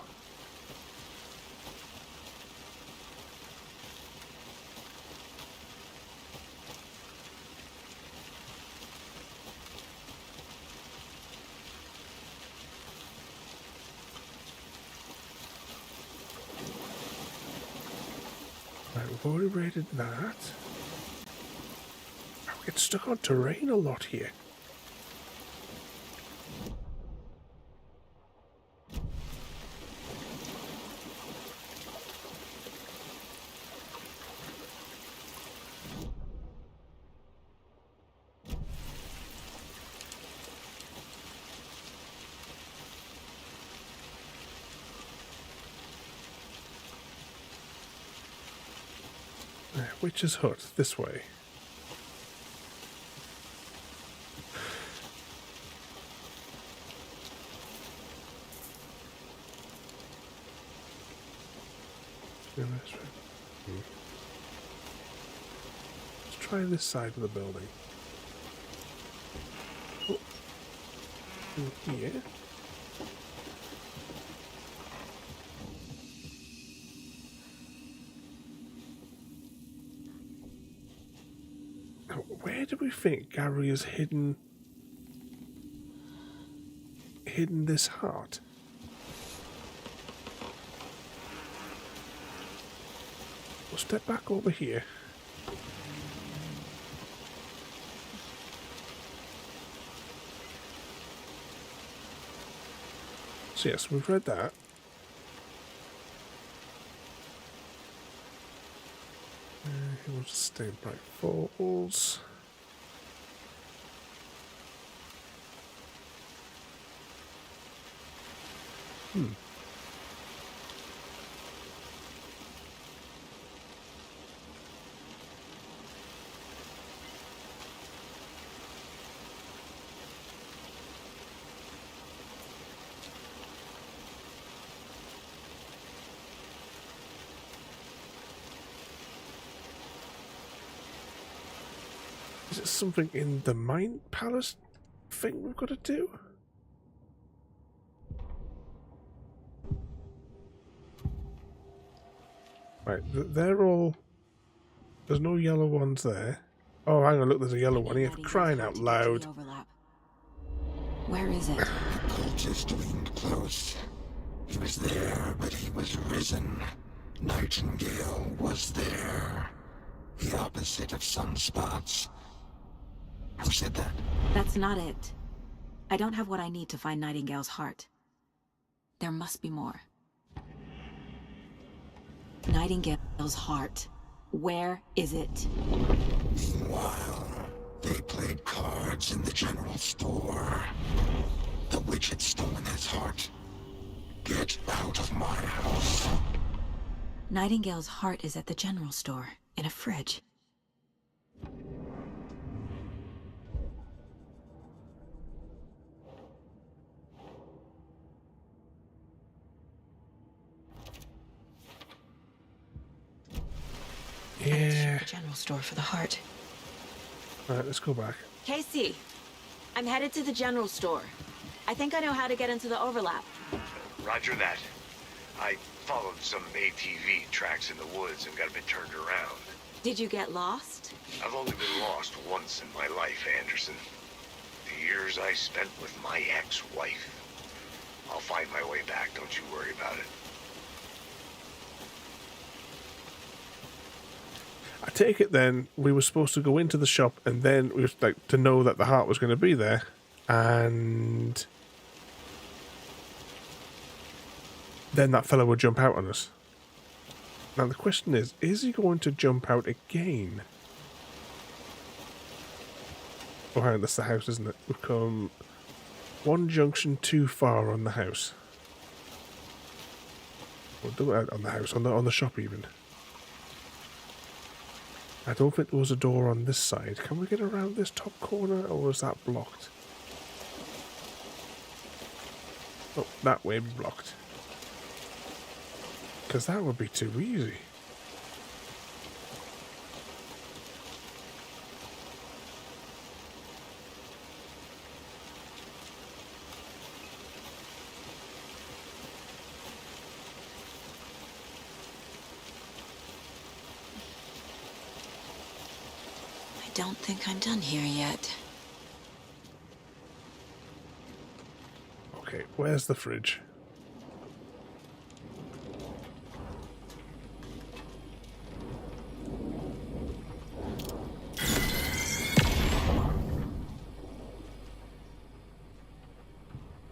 Right, we've already raided that. We get stuck on terrain a lot here. Witch's hut, this way. Let's try this side of the building. Oh. In here. Now, where do we think Gary has hidden this heart? We'll step back over here. So yes, we've read that. We'll just stay in Bright Falls. Is it something in the Mind Palace thing we've got to do? Right, they're all... There's no yellow ones there. Oh, hang on, look, there's a yellow one here. For crying out loud. Where is it? The cultist wasn't close. He was there, but he was risen. Nightingale was there. The opposite of sunspots. Who said that? That's not it. I don't have what I need to find Nightingale's heart. There must be more. Nightingale's heart. Where is it? Meanwhile, they played cards in the general store. The witch had stolen his heart. Get out of my house. Nightingale's heart is at the general store, in a fridge. Yeah. The general store for the heart. Alright, let's go back. Casey, I'm headed to the general store. I think I know how to get into the overlap. Roger that. I followed some ATV tracks in the woods and got a bit turned around. Did you get lost? I've only been lost once in my life, Anderson. The years I spent with my ex-wife. I'll find my way back, don't you worry about it. I take it then we were supposed to go into the shop and then we was like to know that the heart was going to be there, and then that fella would jump out on us. Now the question is he going to jump out again? Oh, hang on, that's the house, isn't it? We've come one junction too far on the house. Well, on the house, on the shop even. I don't think there was a door on this side. Can we get around this top corner, or is that blocked? Oh, that way blocked. Because that would be too easy. I don't think I'm done here yet. Okay, where's the fridge?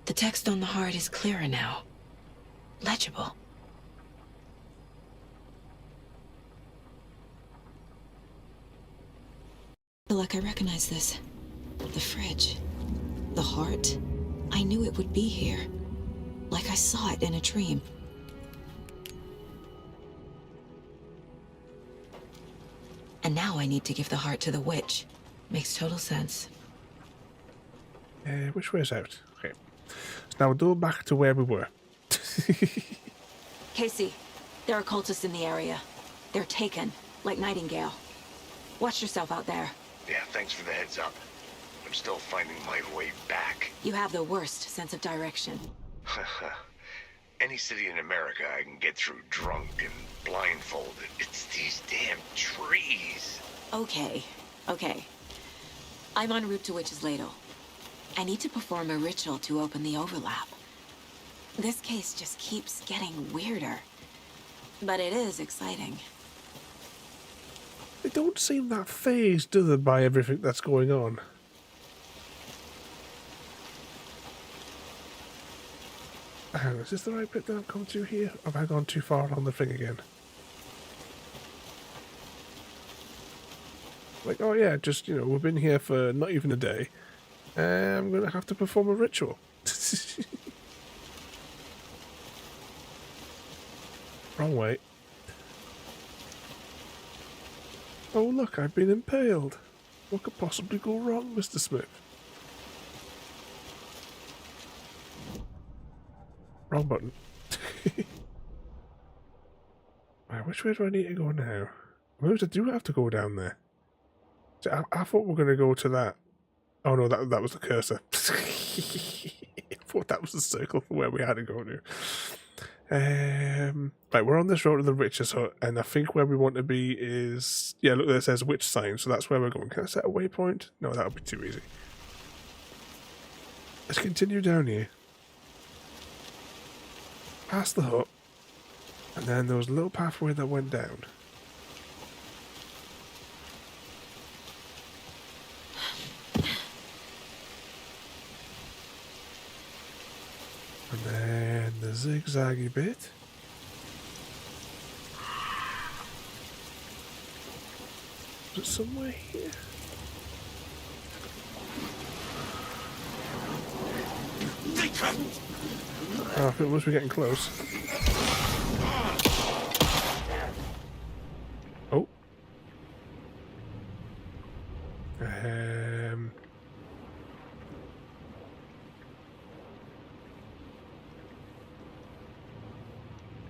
The text on the heart is clearer now. Legible. I feel like I recognize this. The fridge. The heart. I knew it would be here. Like I saw it in a dream. And now I need to give the heart to the witch. Makes total sense. Which way is out? Okay. So now we'll go back to where we were. Casey, there are cultists in the area. They're taken, like Nightingale. Watch yourself out there. Yeah, thanks for the heads up. I'm still finding my way back. You have the worst sense of direction. Any city in America I can get through drunk and blindfolded. It's these damn trees. Okay. I'm en route to Witch's Ladle. I need to perform a ritual to open the overlap. This case just keeps getting weirder. But it is exciting. They don't seem that phased, do they, by everything that's going on? Hang on, is this the right bit that I've come to here? Or have I gone too far on the thing again? Like, oh yeah, just, you know, we've been here for not even a day. I'm going to have to perform a ritual. Wrong way. Oh look, I've been impaled. What could possibly go wrong, Mr. Smith? Wrong button. Right, which way do I need to go now? I do have to go down there. I thought we were going to go to that. Oh no, that was the cursor. I thought that was the circle for where we had to go to. Right, we're on this road to the witch's hut, and I think where we want to be is... Yeah, look, there it says witch sign, so that's where we're going. Can I set a waypoint? No, that would be too easy. Let's continue down here. Past the hut, and then there was a little pathway that went down. And then the zigzaggy bit. Is it somewhere here? Oh, I think we must be getting close. Oh.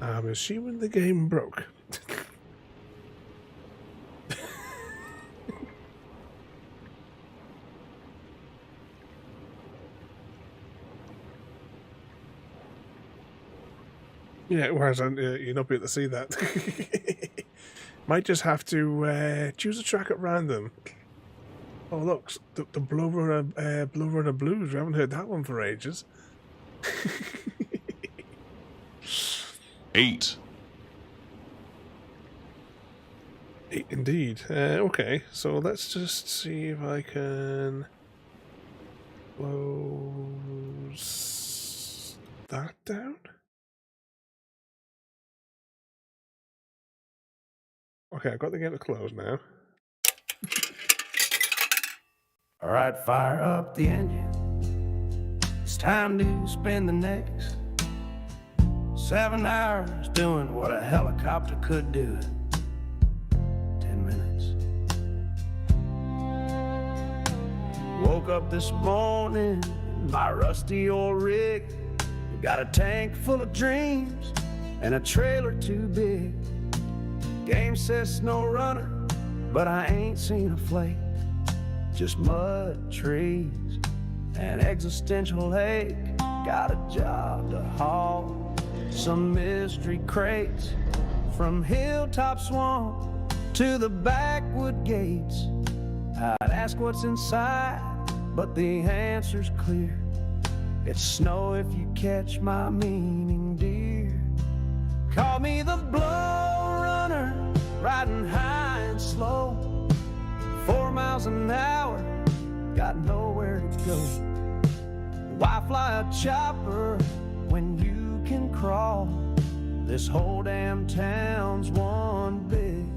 I'm assuming the game broke. Yeah, whereas you're not able to see that. Might just have to choose a track at random. Oh look, the Blow Runner Blues. We haven't heard that one for ages. 8. Indeed. Okay, so let's just see if I can close that down. Okay, I've got the game to close now. All right, fire up the engine. It's time to spend the next 7 hours doing what a helicopter could do in 10 minutes. Woke up this morning in my rusty old rig. Got a tank full of dreams and a trailer too big. Game says snow runner, but I ain't seen a flake. Just mud, trees, and existential ache. Got a job to haul some mystery crates from Hilltop Swamp to the backwood gates. I'd ask what's inside, but the answer's clear. It's snow if you catch my meaning, dear. Call me the blow runner, riding high and slow. 4 miles an hour, got nowhere to go. Why fly a chopper when you can crawl? This whole damn town's one big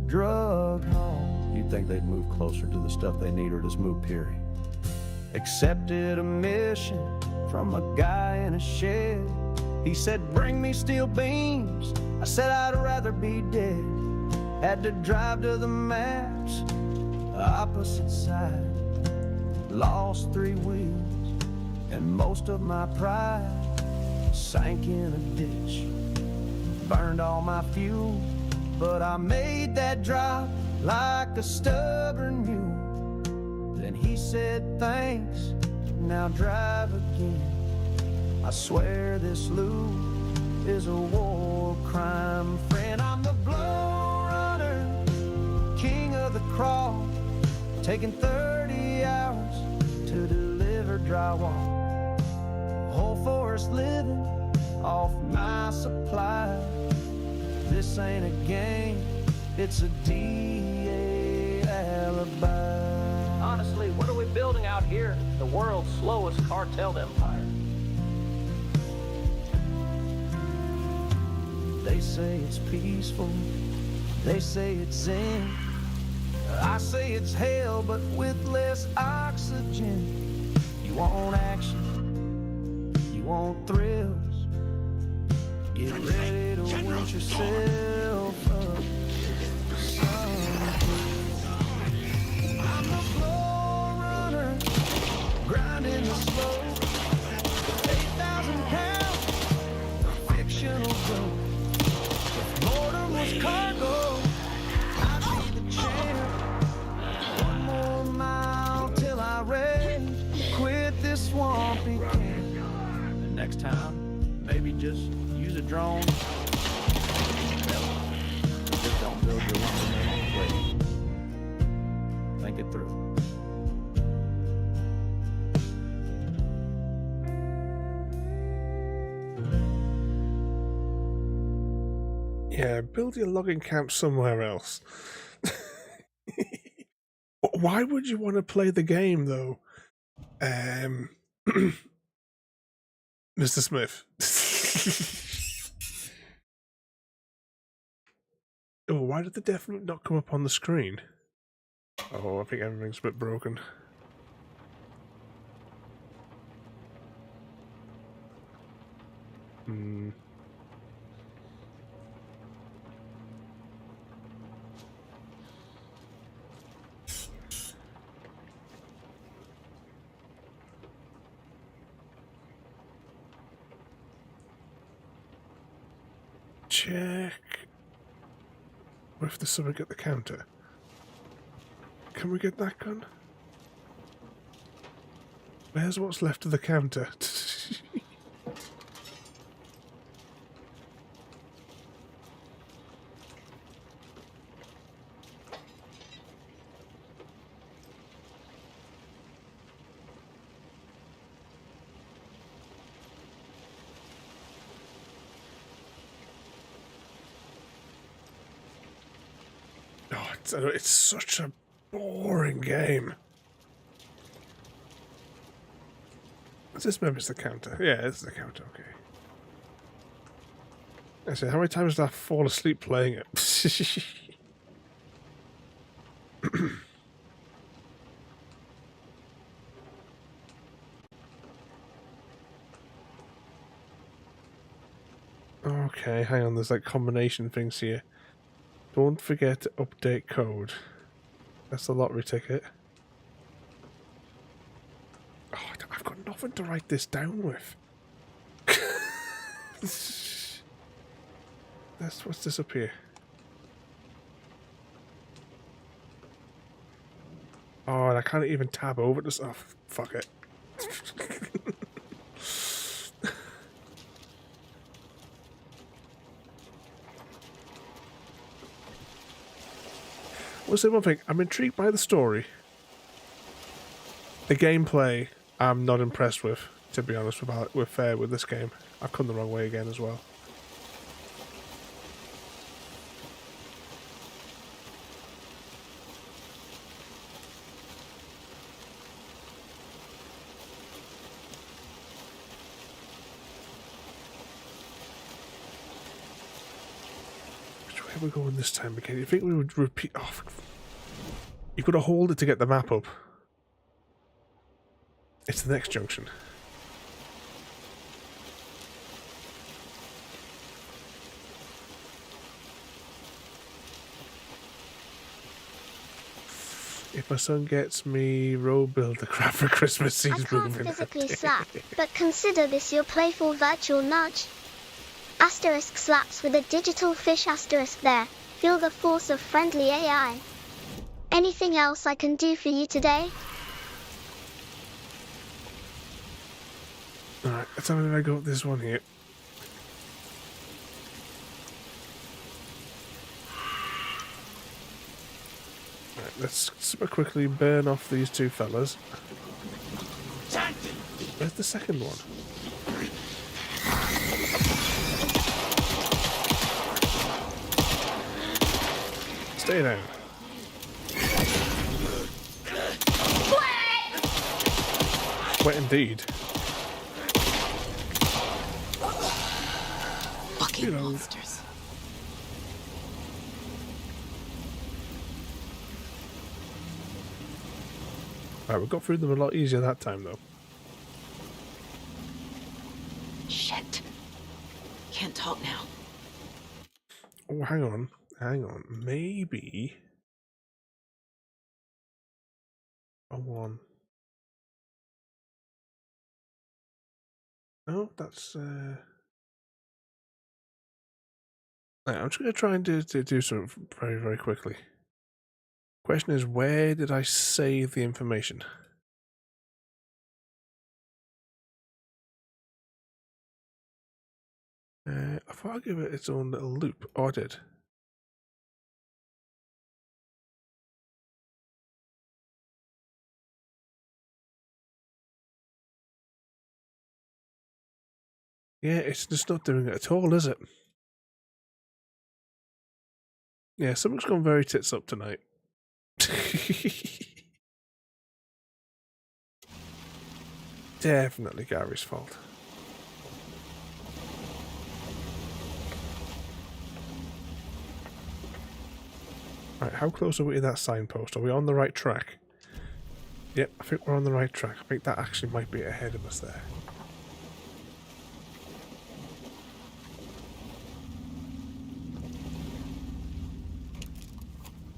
drug haul. You'd think they'd move closer to the stuff they need or just move, period. Accepted a mission from a guy in a shed. He said, bring me steel beams. I said, I'd rather be dead. Had to drive to the maps, opposite side. Lost 3 wheels, and most of my pride sank in a ditch. Burned all my fuel, but I made that drop like a stubborn mule. Then he said, thanks, now drive again. I swear this loop is a war crime, friend. I'm the blow runner, king of the crawl, taking 30 hours to deliver drywall. Whole forest living off my supply. This ain't a game, it's a DA alibi. Honestly, what are we building out here? The world's slowest cartel empire. They say it's peaceful, they say it's zen. I say it's hell, but with less oxygen. You want action, you want thrills. Get ready to winch yourself up. I'm the floor runner, grinding the slow. 8,000 pounds of fictional gold. If mortar was cargo, I'd be the champ. 1 more mile till I rest. Quit this swampy camp. And next time, maybe just use a drone. Just don't build your lumber mill on the way. Think it through. Yeah, build your logging camp somewhere else. Why would you want to play the game, though? Mr. Smith. Oh, why did the definite not come up on the screen? Oh, I think everything's a bit broken. Check. What if there's something at the counter? Can we get that gun? Where's what's left of the counter? It's such a boring game. Is this maybe it's the counter? Yeah, it's the counter, okay. I say, how many times did I fall asleep playing it? Okay, hang on, there's like combination things here. Don't forget to update code. That's the lottery ticket. Oh, I've got nothing to write this down with. What's this up here? Oh, and I can't even tab over this. Oh, fuck it. We'll say one thing. I'm intrigued by the story. The gameplay, I'm not impressed with, to be honest, with this game. I've come the wrong way again as well. Which way are we going this time again? You think we would repeat? Oh, you've got to hold it to get the map up. It's the next junction. If my son gets me road builder crap for Christmas, he's I can't moving. physically slap, but consider this your playful virtual nudge. Asterisk slaps with a digital fish asterisk there. Feel the force of friendly AI. Anything else I can do for you today? Alright, let's have a go at this one here. Right, let's super quickly burn off these two fellas. Where's the second one? Stay down. Wet indeed. Fucking monsters. Right, we got through them a lot easier that time though. Shit. Can't talk now. Oh, hang on. Maybe. Oh, no, that's right, I'm just going to try and do something very, very quickly. Question is, where did I save the information? I thought I'd give it its own little loop. Oh, I did. Yeah, it's just not doing it at all, is it? Yeah, something's gone very tits up tonight. Definitely Gary's fault. Right, how close are we to that signpost? Are we on the right track? Yep, I think we're on the right track. I think that actually might be ahead of us there.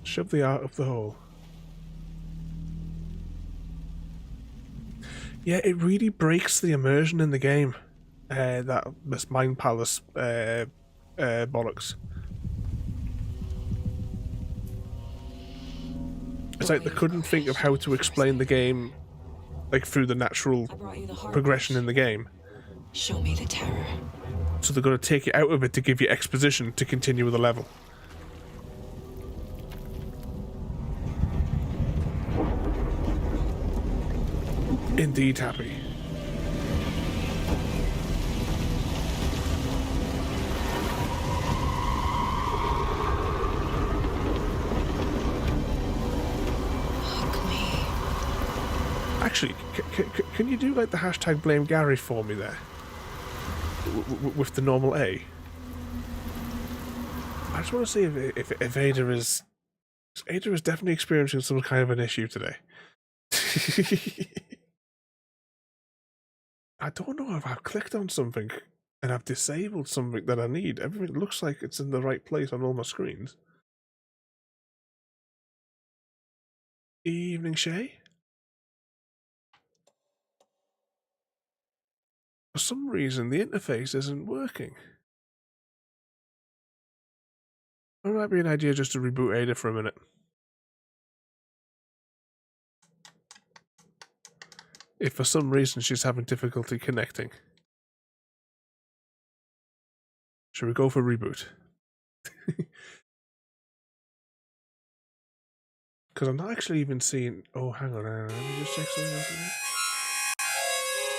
Shove the art up the hole. Yeah, it really breaks the immersion in the game. This Mind Palace bollocks. It's like they couldn't think of how to explain the game, like through the natural progression in the game. Show me the terror. So they're going to take it out of it to give you exposition to continue with the level. Indeed happy. Actually, can you do like the hashtag blame Gary for me there? With the normal A? I just want to see if Ada is... Ada is definitely experiencing some kind of an issue today. I don't know if I've clicked on something and I've disabled something that I need. Everything looks like it's in the right place on all my screens. Evening, Shay? For some reason, the interface isn't working. It might be an idea just to reboot Ada for a minute. If for some reason she's having difficulty connecting. Should we go for reboot? Because I'm not actually even seeing... Oh, hang on. Let me just check something else.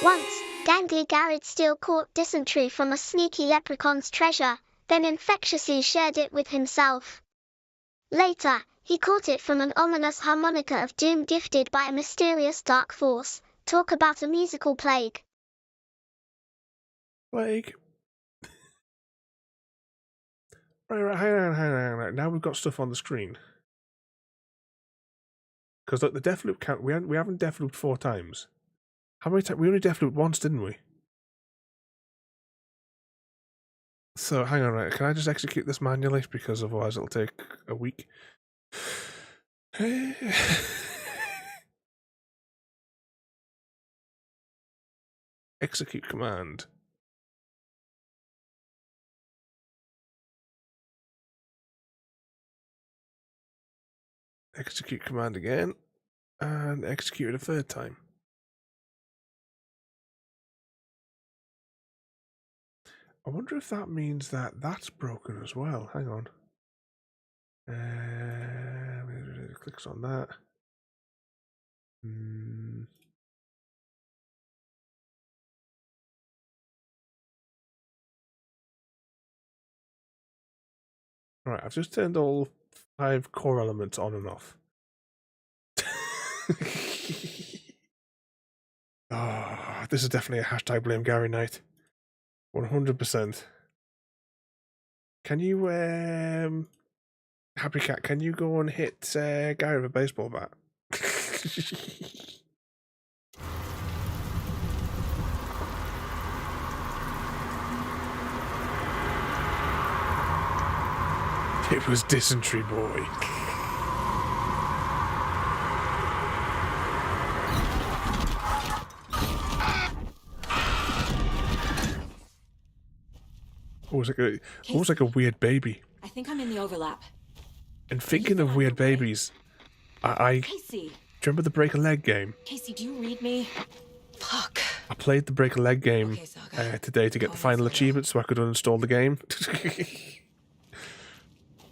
Once, Gangly Garrett Steele caught dysentery from a sneaky leprechaun's treasure, then infectiously shared it with himself. Later, he caught it from an ominous harmonica of doom gifted by a mysterious dark force. Talk about a musical plague. Plague. Right, hang on. Now we've got stuff on the screen. Because look, the death loop count, we haven't death looped 4 times. How many times? We only death looped once, didn't we? So, hang on, right, can I just execute this manually? Because otherwise it'll take a week. Execute command. Execute command again. And execute it a 3rd time. I wonder if that means that that's broken as well. Hang on. Clicks on that. Alright, I've just turned all 5 core elements on and off. Oh, this is definitely a hashtag blame Gary night. 100%. Can you, Happy Cat, can you go and hit Gary with a baseball bat? It was Dysentery Boy. Almost like a weird baby. I think I'm in the overlap. And thinking of weird babies, Casey! do you remember the break a leg game? Casey, do you read me? Fuck. I played the break a leg game today to get the final achievement so I could uninstall the game.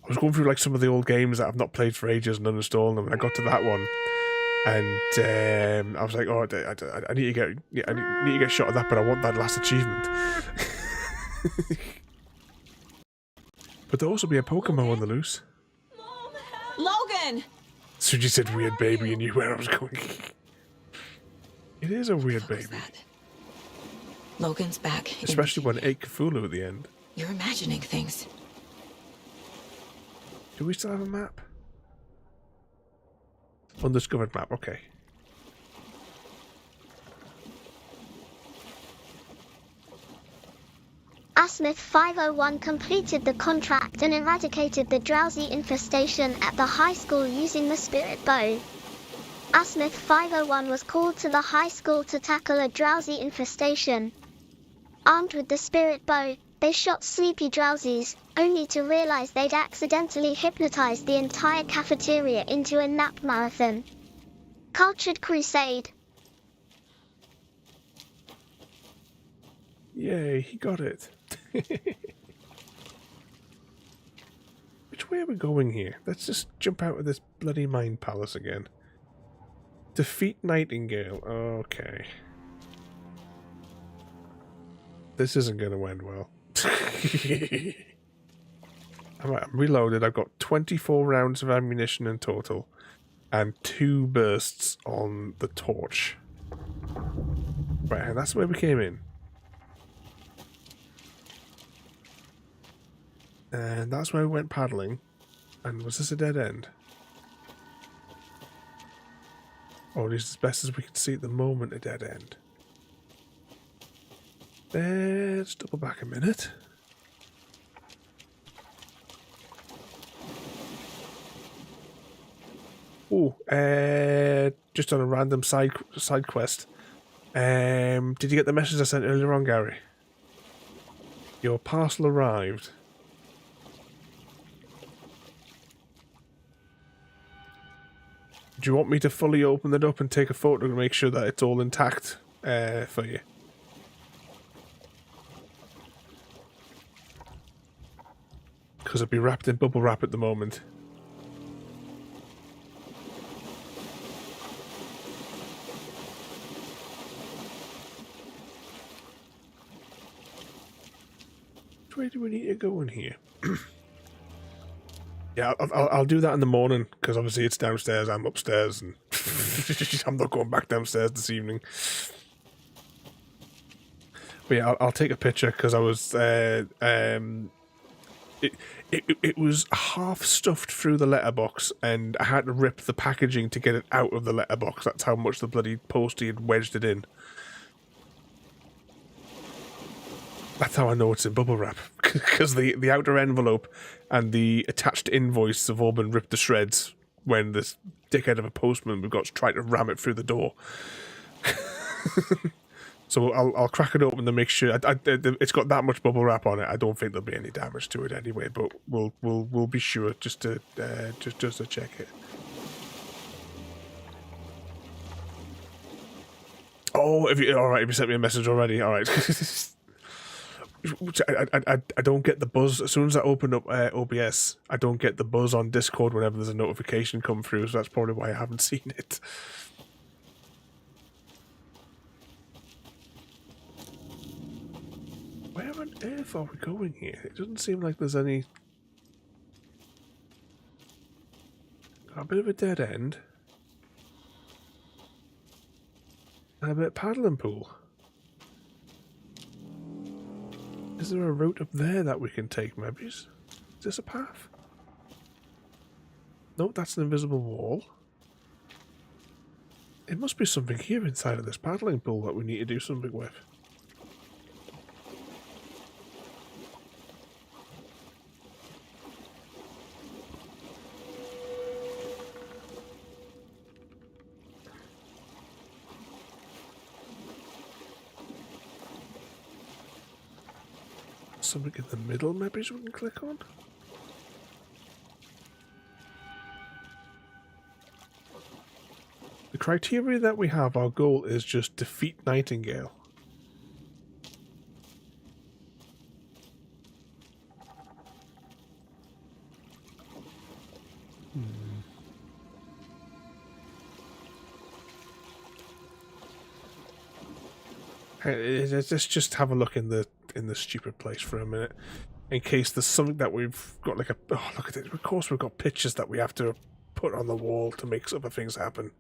I was going through like some of the old games that I've not played for ages and uninstalling them, and I got to that one, and I was like, "Oh, I need to get, I need to get a shot of that, but I want that last achievement." But there'll also be a Pokemon on the loose. Logan! So you said weird baby, and you knew where I was going. It is a weird baby. Logan's back. Especially when it ate Cthulhu at the end. You're imagining things. Do we still have a map? Undiscovered map, okay. Asmith 501 completed the contract and eradicated the drowsy infestation at the high school using the spirit bow. Asmith 501 was called to the high school to tackle a drowsy infestation. Armed with the spirit bow, they shot sleepy drowsies, only to realize they'd accidentally hypnotized the entire cafeteria into a nap marathon. Cultured crusade. Yay, he got it. Which way are we going here? Let's just jump out of this bloody mind palace again. Defeat Nightingale. Okay. This isn't going to end well. I'm reloaded. I've got 24 rounds of ammunition in total and 2 bursts on the torch. Right, and that's where we came in. And that's where we went paddling. And was this a dead end? Or at least as best as we can see at the moment, a dead end. Let's double back a minute. Oh, just on a random side quest. Did you get the message I sent earlier on, Gary? Your parcel arrived. Do you want me to fully open it up and take a photo to make sure that it's all intact for you? Because it'll be wrapped in bubble wrap at the moment. Which way do we need to go in here? Yeah, I'll do that in the morning, because obviously it's downstairs, I'm upstairs, and I'm not going back downstairs this evening. But yeah, I'll take a picture, because I was, it was half stuffed through the letterbox, and I had to rip the packaging to get it out of the letterbox. That's how much the bloody postie had wedged it in. That's how I know it's in bubble wrap, because the outer envelope and the attached invoice have all been ripped to shreds when this dickhead of a postman we've got tried to ram it through the door. So I'll crack it open to make sure. It's got that much bubble wrap on it. I don't think there'll be any damage to it anyway, but we'll be sure just to check it. Oh, have you sent me a message already? All right. I don't get the buzz as soon as I open up OBS. I don't get the buzz on Discord whenever there's a notification come through, so that's probably why I haven't seen it. Where on earth are we going here? It doesn't seem like there's any. A bit of a dead end. And a bit of paddling pool. Is there a route up there that we can take, maybe? Is this a path? No, that's an invisible wall. It must be something here inside of this paddling pool that we need to do something with. Something in the middle, maybe, so we can click on? The criteria that we have, our goal is just defeat Nightingale. Let's just have a look in the stupid place for a minute, in case there's something that we've got, like a. Oh, look at it! Of course, we've got pictures that we have to put on the wall to make other things happen,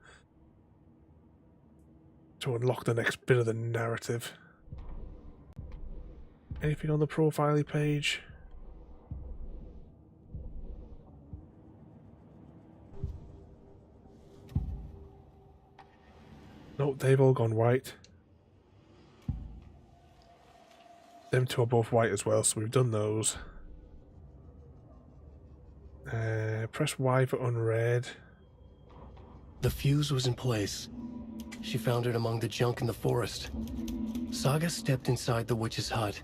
to unlock the next bit of the narrative. Anything on the profile page? Nope, they've all gone white. Them two are both white as well, so we've done those. Press Y for unread. The fuse was in place. She found it among the junk in the forest. Saga stepped inside the witch's hut.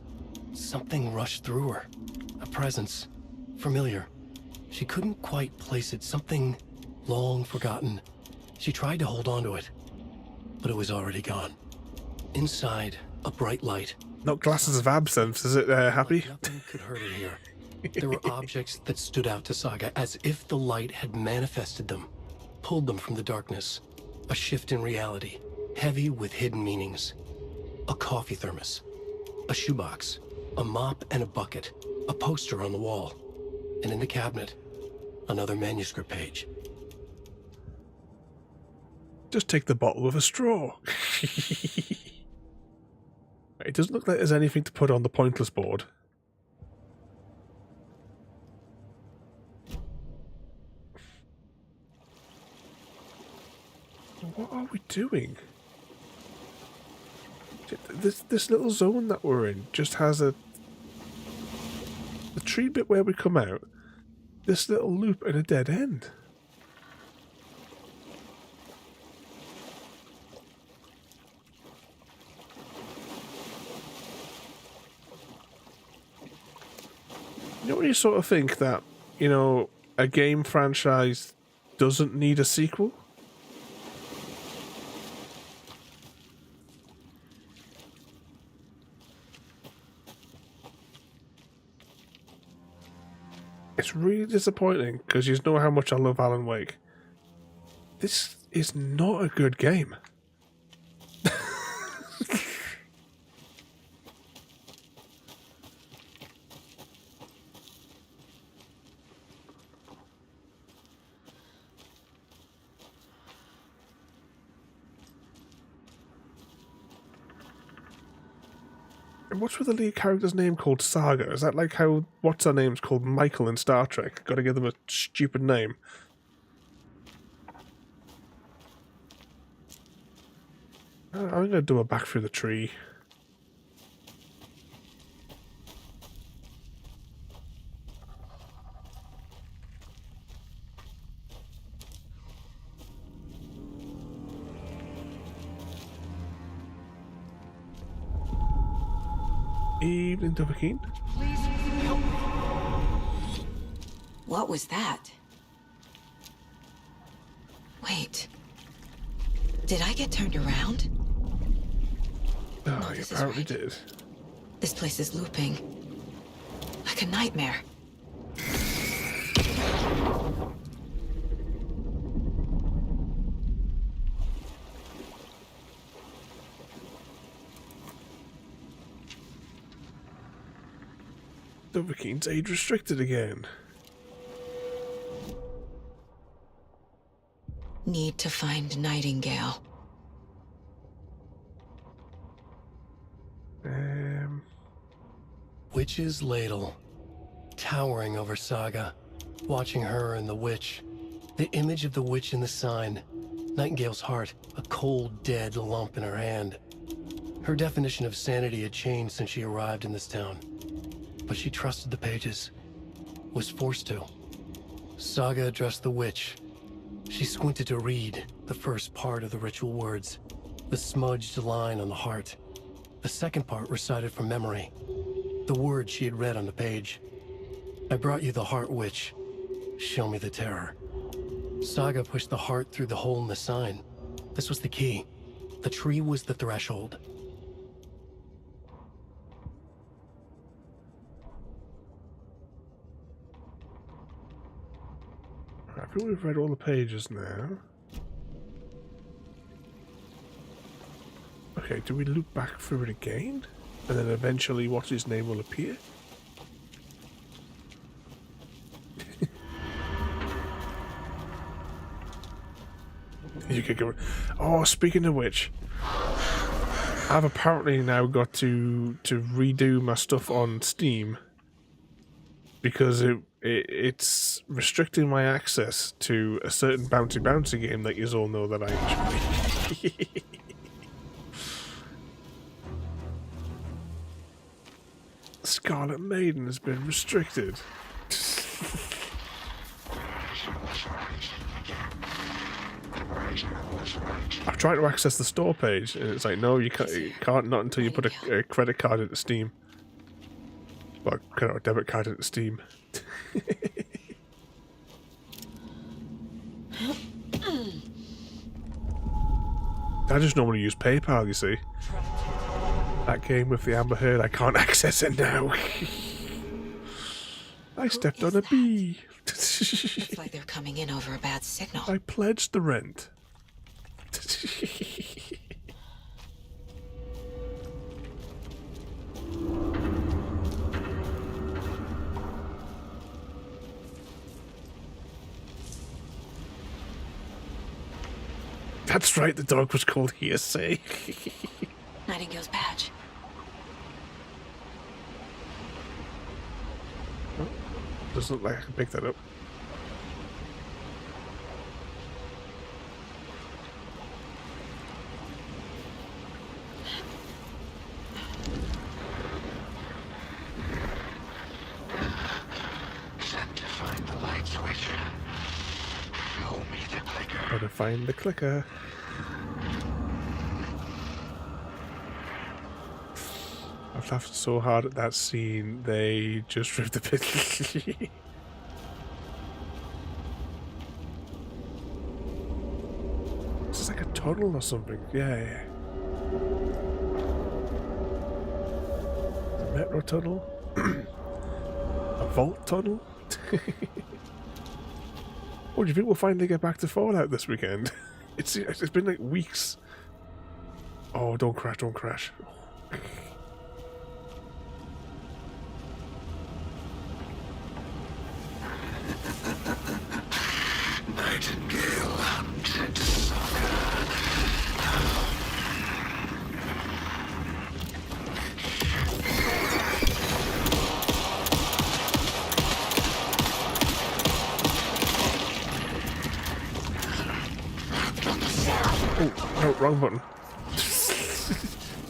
Something rushed through her. A presence. Familiar. She couldn't quite place it. Something long forgotten. She tried to hold on to it, but it was already gone. Inside, a bright light. Not glasses of absinthe, is it, Happy? Nothing could hurt her here. There were objects that stood out to Saga as if the light had manifested them, pulled them from the darkness. A shift in reality, heavy with hidden meanings. A coffee thermos, a shoebox, a mop and a bucket, a poster on the wall, and in the cabinet, another manuscript page. Just take the bottle with a straw. It doesn't look like there's anything to put on the pointless board. What are we doing? This little zone that we're in just has the tree bit where we come out, this little loop and a dead end. You know when you sort of think that, you know, a game franchise doesn't need a sequel? It's really disappointing because you know how much I love Alan Wake. This is not a good game. And what's with the lead character's name called Saga? Is that like how what's her name's called Michael in Star Trek? Got to give them a stupid name. I'm gonna do a back through the tree. Evening, Dovahkiin. Please help me. What was that? Wait. Did I get turned around? Oh, no, you apparently did. This place is looping. Like a nightmare. Dovahkiin's age restricted again. Need to find Nightingale. Witch's ladle, towering over Saga, watching her and the witch. The image of the witch in the sign, Nightingale's heart, a cold, dead lump in her hand. Her definition of sanity had changed since she arrived in this town. But she trusted the pages, was forced to. Saga addressed the witch. She squinted to read the first part of the ritual words, the smudged line on the heart. The second part recited from memory, the words she had read on the page. I brought you the heart, witch. Show me the terror. Saga pushed the heart through the hole in the sign. This was the key. The tree was the threshold. I think we've read all the pages now. Okay, do we loop back through it again? And then eventually what's his name will appear? You could go. Oh, speaking of which, I've apparently now got to redo my stuff on Steam because it's restricting my access to a certain bouncy game that you all know that I enjoy. Scarlet Maiden has been restricted. I've tried to access the store page and it's like, no, you can't not until you put a credit card into Steam. Well, a debit card into Steam. I just normally use PayPal, you see. That game with the Amber Heard, I can't access it now. I stepped on a bee. Looks like they're coming in over a bad signal. I pledged the rent. That's right, the dog was called Hearsay. Nightingale's badge. Doesn't look like I can pick that up. Gotta find the clicker. I've laughed so hard at that scene, they just ripped the pit. This is like a tunnel or something. Yeah. A metro tunnel? A vault tunnel? What do you think we'll finally get back to Fallout this weekend? It's been like weeks. Oh, don't crash, don't crash. Nightingale hunted Saga. Oh, no, wrong button.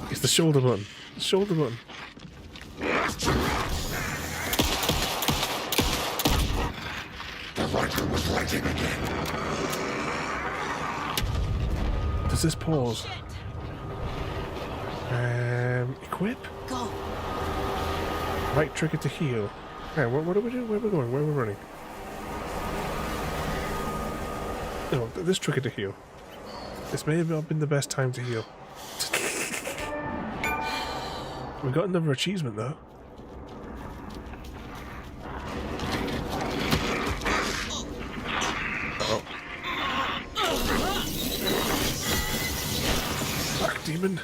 It's the shoulder button. The shoulder button. The lighter was lighting again. Does this pause? Equip? Go. Right trigger to heal. Okay, what do we do? Where are we going? Where are we running? No, this trigger to heal. This may have not been the best time to heal. We got another achievement though. Oh. Black demon.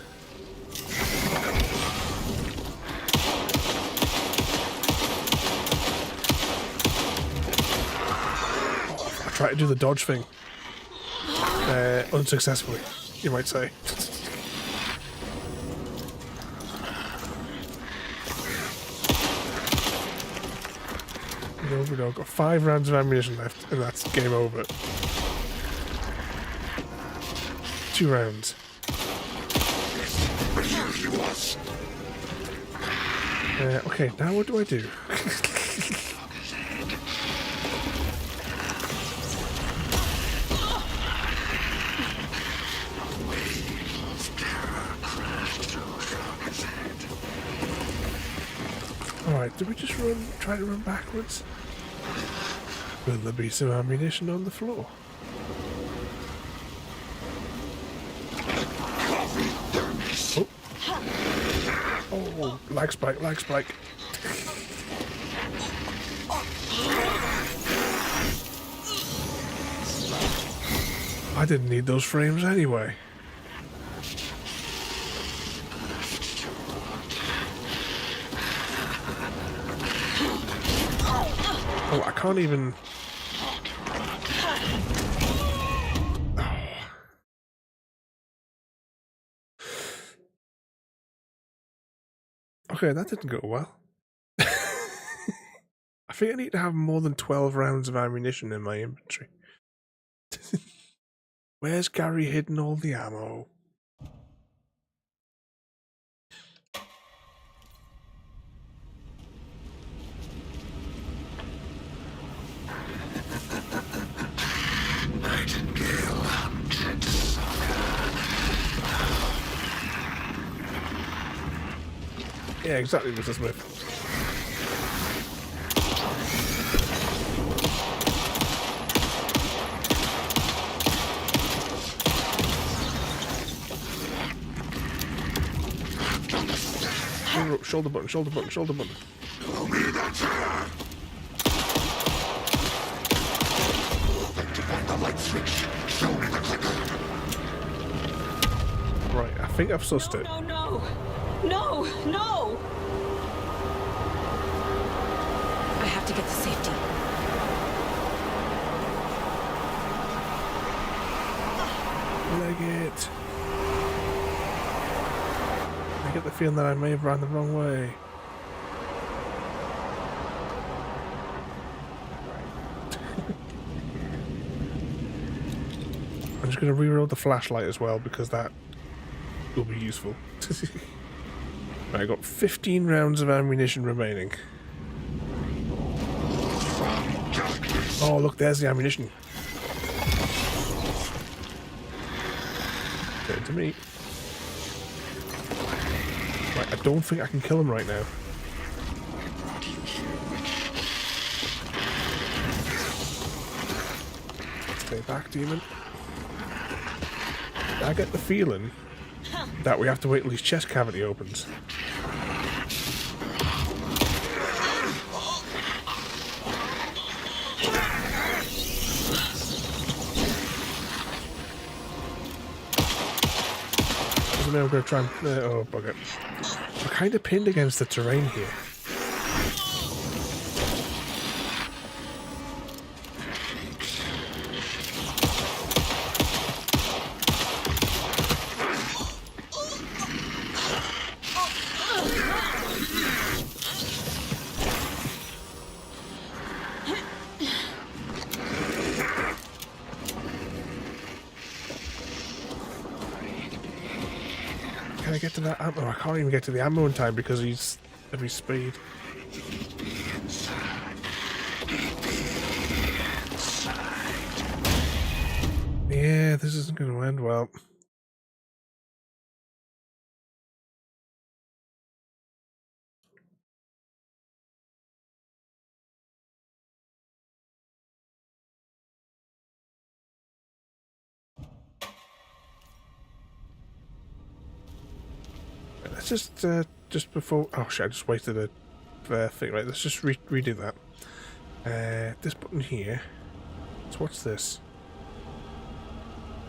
I tried to do the dodge thing. Unsuccessfully, you might say. No, we don't. Got 5 rounds of ammunition left, and that's game over. 2 rounds. Okay, now what do I do? Alright, do we just try to run backwards? Will there be some ammunition on the floor? Oh, oh, lag spike, lag spike. I didn't need those frames anyway. Oh, I can't even... Oh. Okay, that didn't go well. I think I need to have more than 12 rounds of ammunition in my inventory. Where's Gary hidden all the ammo? Nightingale hunted Saga. Yeah, exactly, Mr. Smith. Shoulder button, shoulder button, shoulder button. Right, I think I've sussed it. No, no, no, no! I have to get to safety. Leg it. I get the feeling that I may have run the wrong way. I'm just going to reload the flashlight as well because that will be useful. Right, I've got 15 rounds of ammunition remaining. Oh, look, there's the ammunition. Get it to me. Right, I don't think I can kill him right now. Stay back, demon. I get the feeling that we have to wait till his chest cavity opens. So now we're going to try and... oh, bugger. We're kind of pinned against the terrain here. Can I get to that ammo? I can't even get to the ammo in time because he's of his speed. Yeah, this isn't going to end well. Let's just before... oh shit, I just wasted a thing. Right, let's just redo that. This button here. So what's this?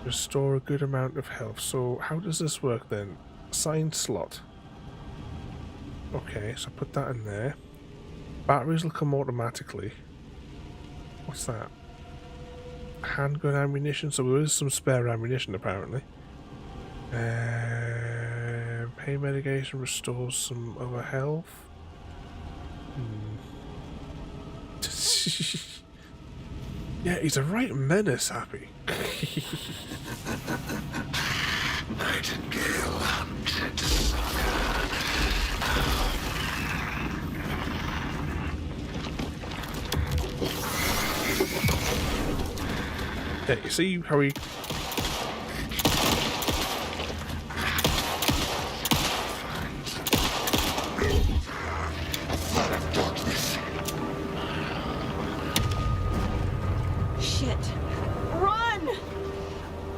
Restore a good amount of health. So how does this work then? Assigned slot. Okay, so put that in there. Batteries will come automatically. What's that? Handgun ammunition. So there is some spare ammunition apparently. Pain medication restores some other health. Yeah, he's a right menace, Happy. Nightingale hunted Saga. Yeah, you see how he...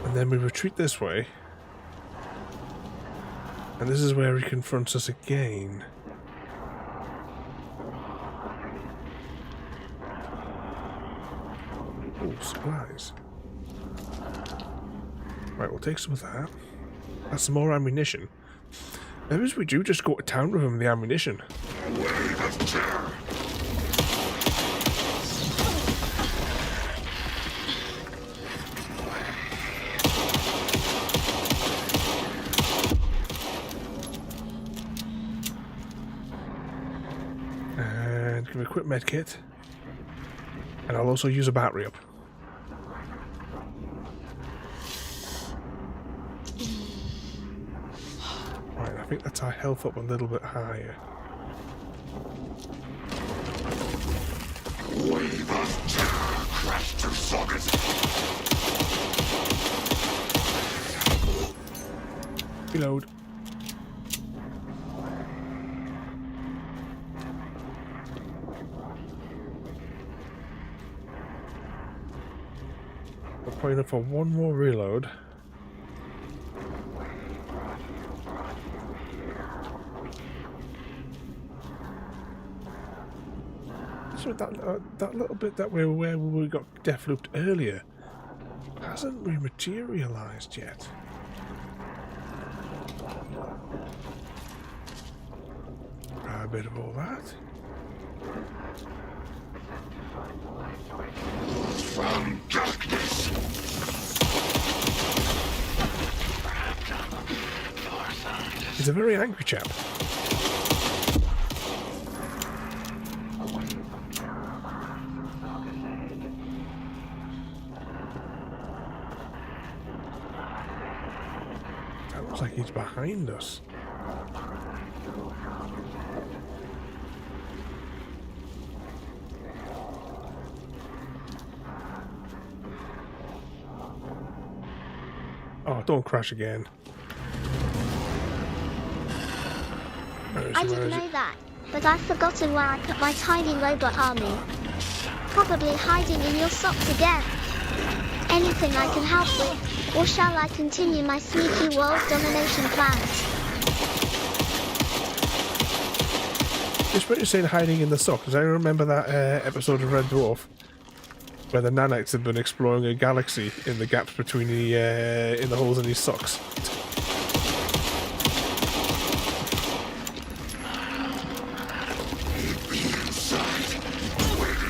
and then we retreat this way. And this is where he confronts us again. Oh, supplies. Right, we'll take some of that. That's some more ammunition. Maybe we do just go to town with him with the ammunition. Wave of terror. Give me a quick med kit. And I'll also use a battery up. Right, I think that's our health up a little bit higher. Wave of terror crashed through Saga's. Reload. We're putting up for one more reload. So that little bit that where we got death looped earlier hasn't rematerialized yet. Grab a bit of all that. From darkness. He's a very angry chap. Looks like he's behind us. Oh, don't crash again. I didn't know that, but I've forgotten where I put my tiny robot army. Probably hiding in your socks again. Anything I can help with, or shall I continue my sneaky world domination plans? Just what you're saying, hiding in the sock, because I remember that episode of Red Dwarf where the nanites had been exploring a galaxy in the gaps between the in the holes in his socks.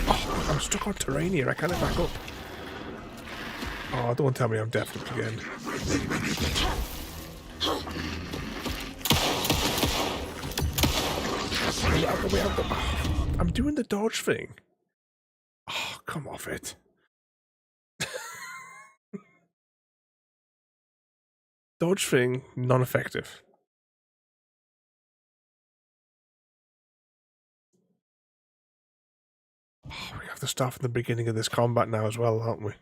Oh, I'm stuck on terrain here. I can't back up. Oh, don't tell me I'm deafened again. I'm doing the dodge thing. Oh, come off it. Dodge thing, non-effective. Oh, we have to start from the beginning of this combat now as well, aren't we?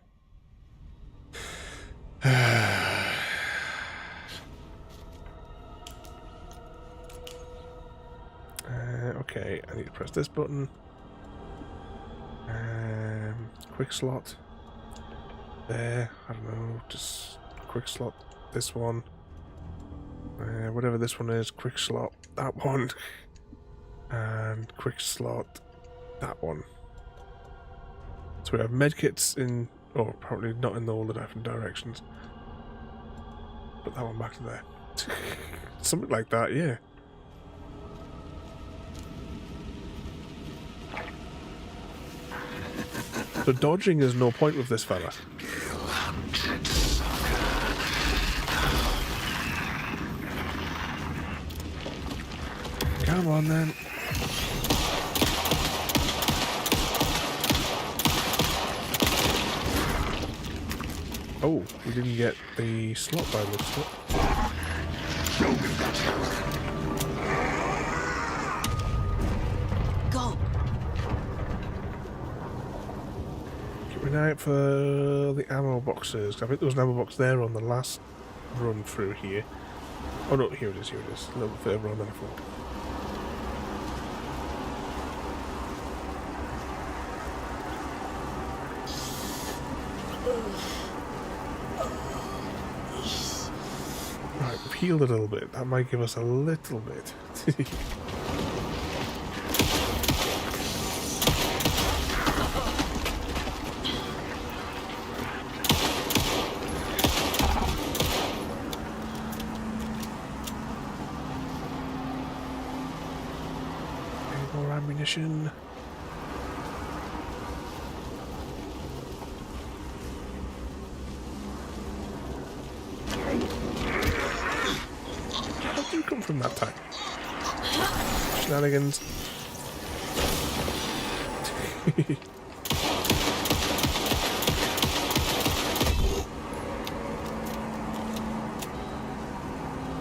Okay, I need to press this button. Quick slot. There, I don't know, just quick slot this one. Whatever this one is, quick slot that one. And quick slot that one. So we have medkits in, oh, probably not in all the different directions. Put that one back to there. Something like that, yeah. So dodging is no point with this fella. Come on then. Oh, we didn't get the slot by the slot. Go. Keep an eye out for the ammo boxes. I think there was an ammo box there on the last run through here. Oh no, here it is, here it is. A little bit further on than I thought. Right, we've healed a little bit. That might give us a little bit. Any more ammunition? From that time. Shenanigans.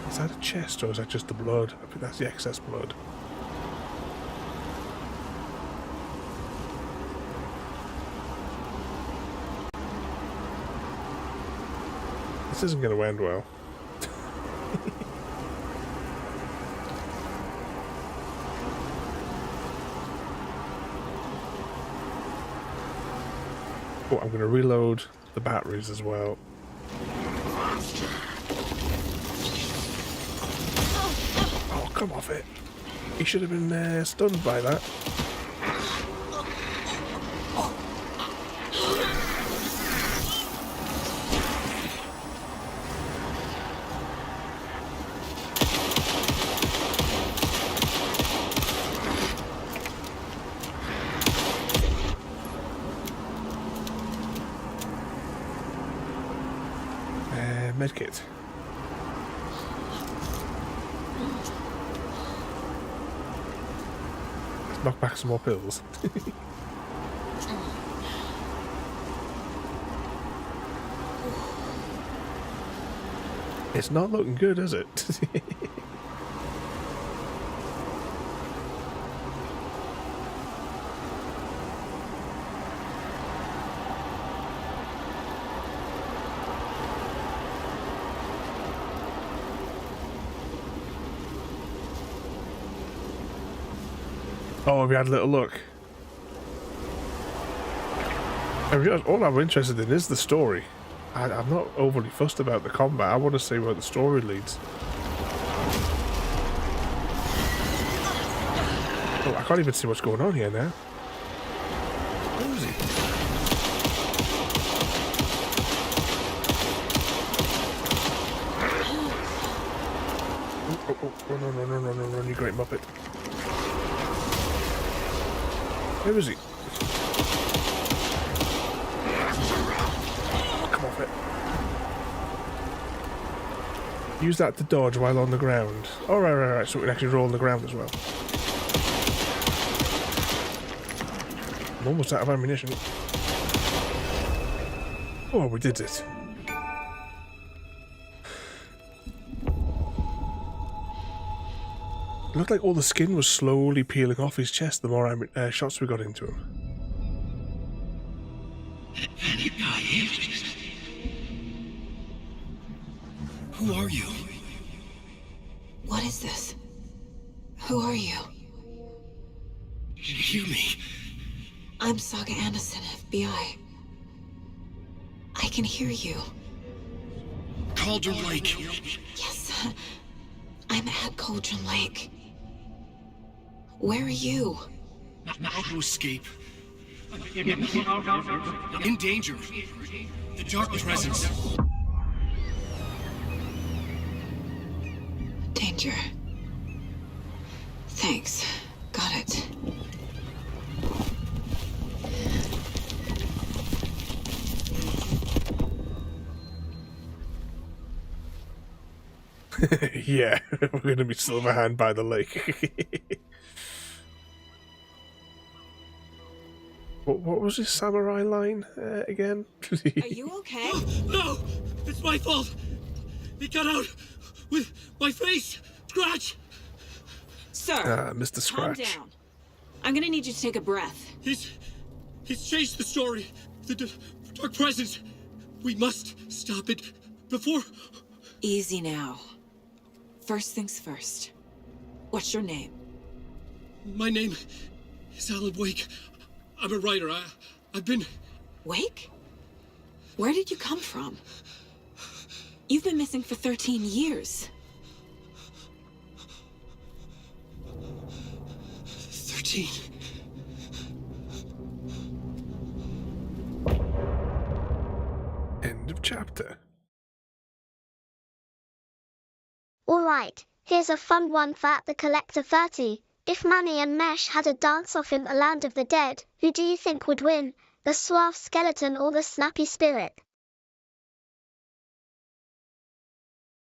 Is that a chest or is that just the blood? I think that's the excess blood. This isn't going to end well. Oh, I'm going to reload the batteries as well. Oh, come off it. He should have been stunned by that. Medkit. Let's knock back some more pills. It's not looking good, is it? Oh, we had a little look. All I'm interested in is the story. I'm not overly fussed about the combat. I want to see where the story leads. Oh, I can't even see what's going on here now. Where is he? Oh, run, you great muppet. Where is he? Come off it. Use that to dodge while on the ground. Oh, right. So we can actually roll on the ground as well. I'm almost out of ammunition. Oh, we did it. It looked like all the skin was slowly peeling off his chest the more shots we got into him. Who are you? What is this? Who are you? Did you hear me? I'm Saga Anderson, FBI. I can hear you. Cauldron Lake. Yes, I'm at Cauldron Lake. Where are you? How to escape? In danger. The dark presence. Danger. Thanks. Got it. Yeah, we're going to be Silverhand by the lake. What was his samurai line again? Are you okay? No! It's my fault! It got out with my face! Scratch! Sir, Mr. Scratch. calm down. I'm gonna need you to take a breath. He's changed the story. The dark presence. We must stop it before... Easy now. First things first. What's your name? My name is Alan Wake. I'm a writer. I've been... Wake? Where did you come from? You've been missing for 13 years. 13. End of chapter. Alright, here's a fun one for at the Collector 30. If Manny and Mesh had a dance-off in the land of the dead, who do you think would win, the suave skeleton or the snappy spirit?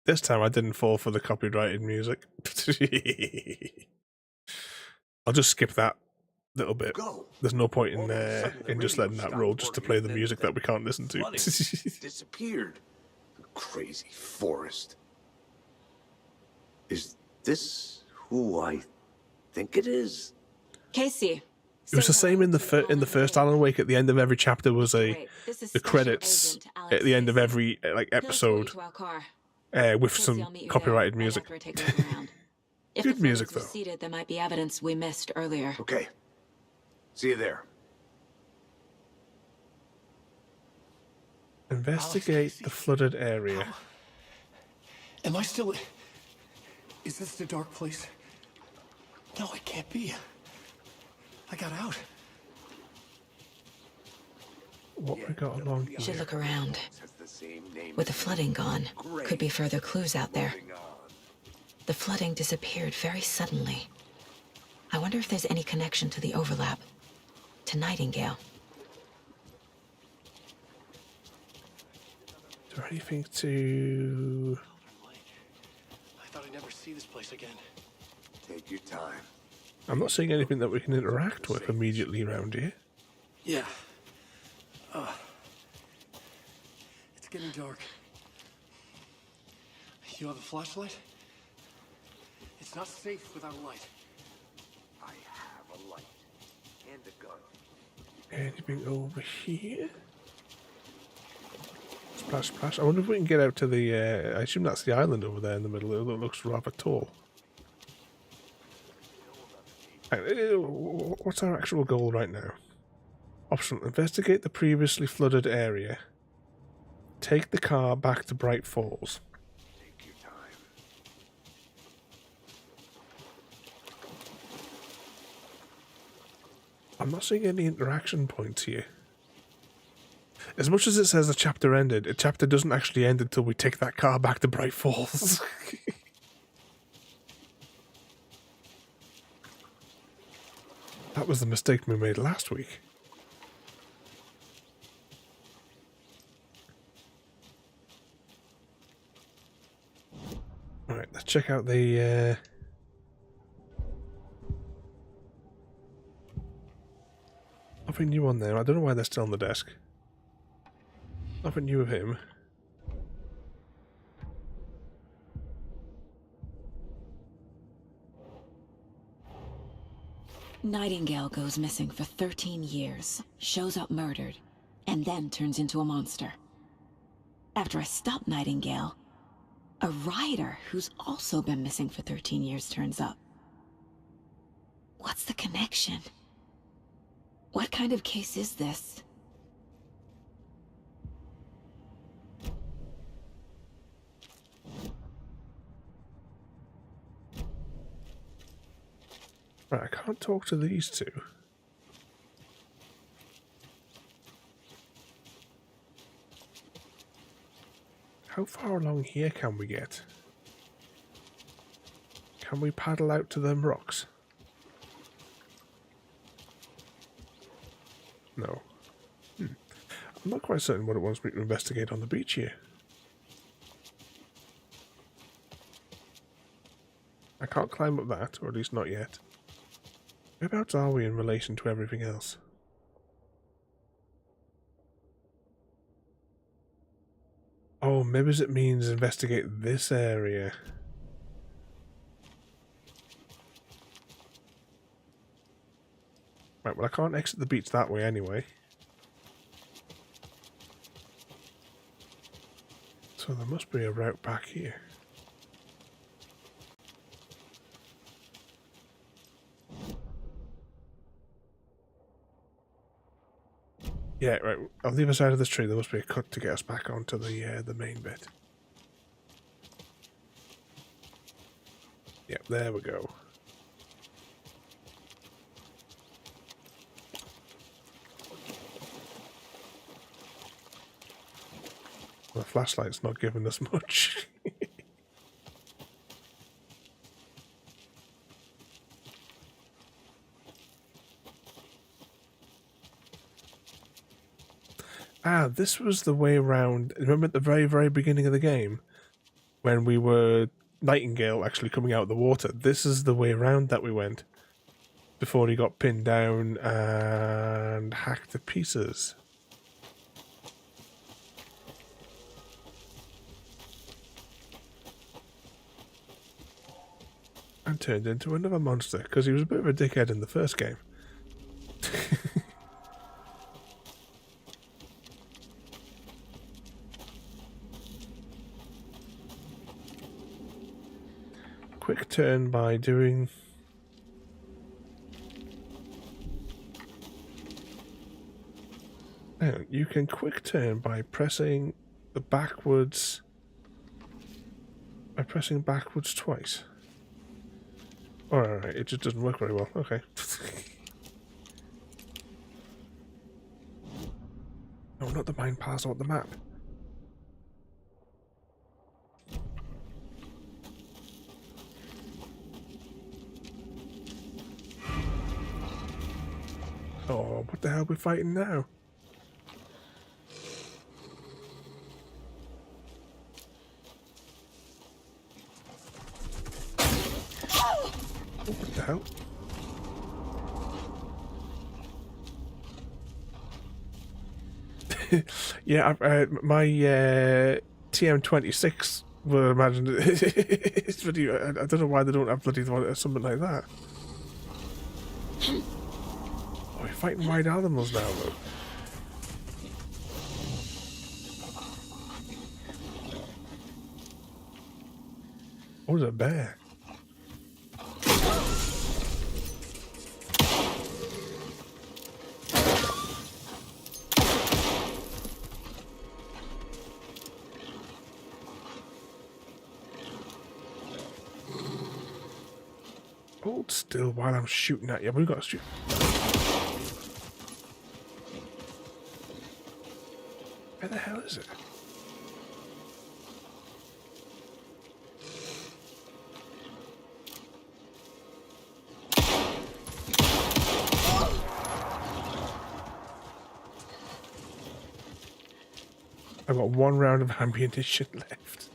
This time I didn't fall for the copyrighted music. I'll just skip that little bit. There's no point in just letting that roll just to play the music that we can't listen to. Disappeared. Crazy forest. Is this who I think it is? Casey. It was the same in the first Alan Wake. At the end of every chapter was the credits at the end of every episode with some copyrighted music. Good music though. Seated, there might be evidence we missed earlier. Okay. See you there. Investigate the flooded area. Am I still... Is this the dark place? No, it can't be. I got out. What we got along here? Should look around. With the flooding gone, could be further clues out there. The flooding disappeared very suddenly. I wonder if there's any connection to the overlap. To Nightingale. Is there anything to... I thought I'd never see this place again. Take your time. I'm not seeing anything that we can interact with immediately around here. Yeah. It's getting dark. I You have a flashlight? It's not safe without a light. I have a light and a gun. Anything over here? Splash, splash. I wonder if we can get out to the... I assume that's the island over there in the middle. It looks rather tall. What's our actual goal right now? Optional. Investigate the previously flooded area. Take the car back to Bright Falls. Take your time. I'm not seeing any interaction points here. As much as it says the chapter ended, a chapter doesn't actually end until we take that car back to Bright Falls. That was the mistake we made last week. Alright, let's check out the... Nothing new on there. I don't know why they're still on the desk. Nothing new of him. Nightingale goes missing for 13 years, shows up murdered, and then turns into a monster. After I stop Nightingale, a rider who's also been missing for 13 years turns up. What's the connection? What kind of case is this? Right, I can't talk to these two. How far along here can we get? Can we paddle out to them rocks? No. I'm not quite certain what it wants me to investigate on the beach here. I can't climb up that, or at least not yet. Whereabouts are we in relation to everything else? Oh, maybe it means investigate this area. Right, well I can't exit the beach that way anyway. So there must be a route back here. Yeah, right. On the other side of this tree, there must be a cut to get us back onto the main bit. Yep, there we go. The flashlight's not giving us much. Ah, this was the way around. Remember at the very, very beginning of the game? When we were Nightingale actually coming out of the water. This is the way around that we went. Before he got pinned down and hacked to pieces. And turned into another monster, because he was a bit of a dickhead in the first game. Quick turn by doing... Now, you can quick turn by pressing the backwards... By pressing backwards twice. Alright, it just doesn't work very well. Okay. No, not the mind pass, I want the map. Oh, what the hell are we fighting now? Oh, what the hell? Yeah, my TM26 Well, imagine it's bloody. I don't know why they don't have bloody something like that. Oh, you're fighting wild animals now, though. Oh, there's a bear. Hold still while I'm shooting at you. We've got to shoot. Where the hell is it? I've got one round of ammunition left.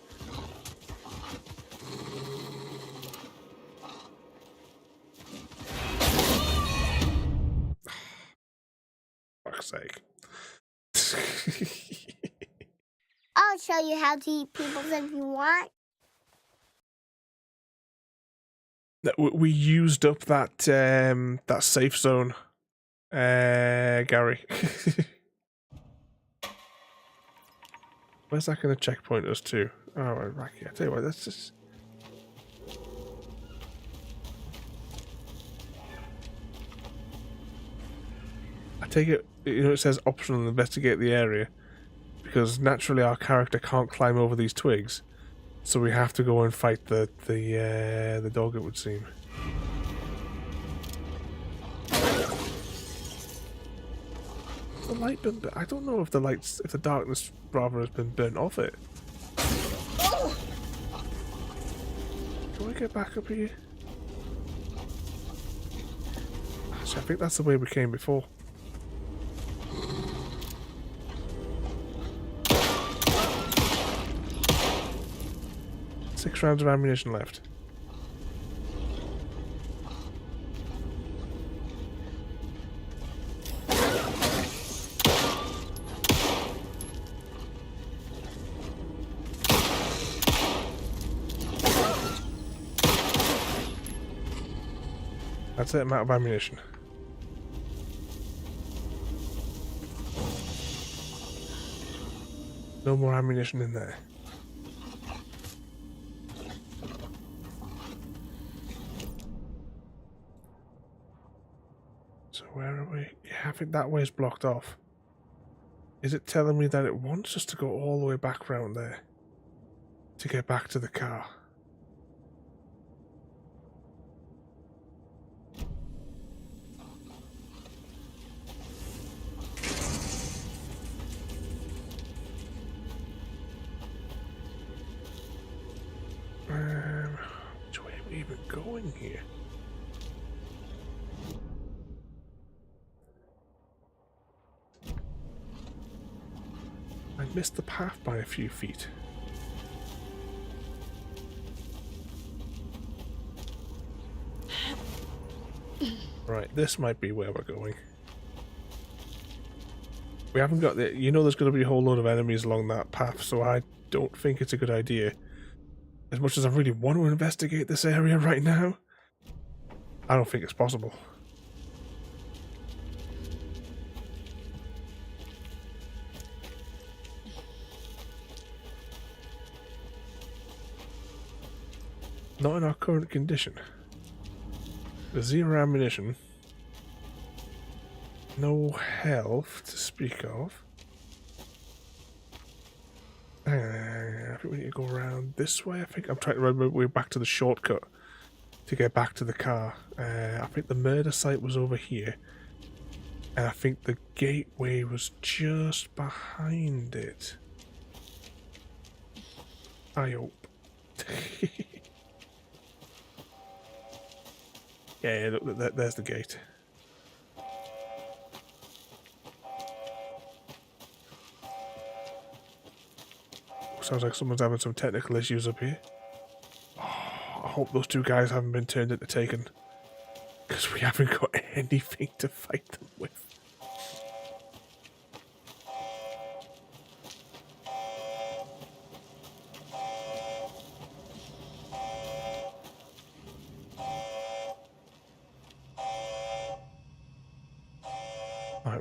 Fuck's sake. I'll show you how to eat people if you want. We used up that that safe zone, Gary. Where's that going to checkpoint us to? Oh, right here. I tell you what, that's just. I take it, you know, it says optional investigate the area because naturally our character can't climb over these twigs, so we have to go and fight the dog. It would seem. The light been? I don't know if the lights, if the darkness rather has been burnt off it. Can we get back up here? Actually, I think that's the way we came before. Six rounds of ammunition left. That's it, I'm out of ammunition. No more ammunition in there. So where are we? Yeah, I think that way is blocked off. Is it telling me that it wants us to go all the way back round there to get back to the car? Which way are we even going here? I missed the path by a few feet. Right, this might be where we're going. We haven't got the... You know there's going to be a whole load of enemies along that path, so I don't think it's a good idea. As much as I really want to investigate this area right now, I don't think it's possible. Not in our current condition. There's 0 ammunition. No health to speak of. I think we need to go around this way. I think I'm trying to remember we're back to the shortcut to get back to the car. I think the murder site was over here. And I think the gateway was just behind it. I hope. Yeah, look, there's the gate. Sounds like someone's having some technical issues up here. Oh, I hope those 2 guys haven't been turned into Taken. Because we haven't got anything to fight them with.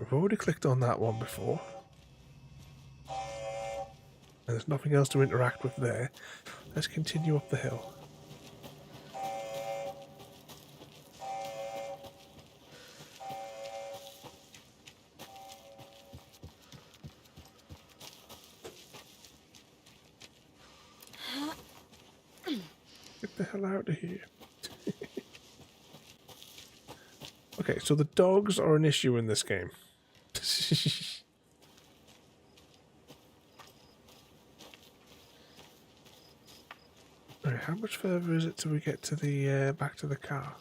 we've already clicked on that one before. And there's nothing else to interact with there. Let's continue up the hill. Get the hell out of here. Okay, so the dogs are an issue in this game. Alright, how much further is it till we get to the back to the car?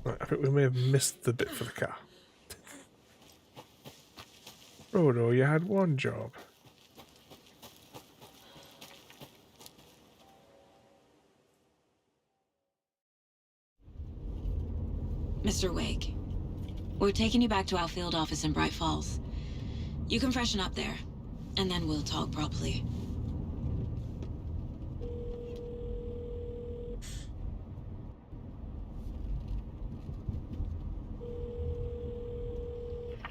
Right, I think we may have missed the bit for the car. Frodo, you had one job. Mr. Wake, we're taking you back to our field office in Bright Falls. You can freshen up there, and then we'll talk properly.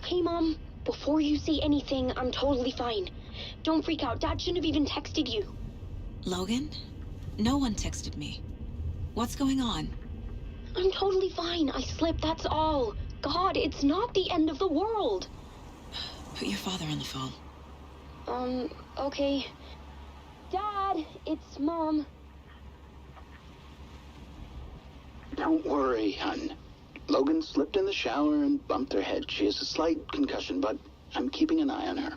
Hey, Mom. Before you say anything, I'm totally fine. Don't freak out. Dad shouldn't have even texted you. Logan? No one texted me. What's going on? I'm totally fine. I slipped, that's all. God, it's not the end of the world. Put your father on the phone. Okay. Dad, it's Mom. Don't worry, hon. Logan slipped in the shower and bumped her head. She has a slight concussion, but I'm keeping an eye on her.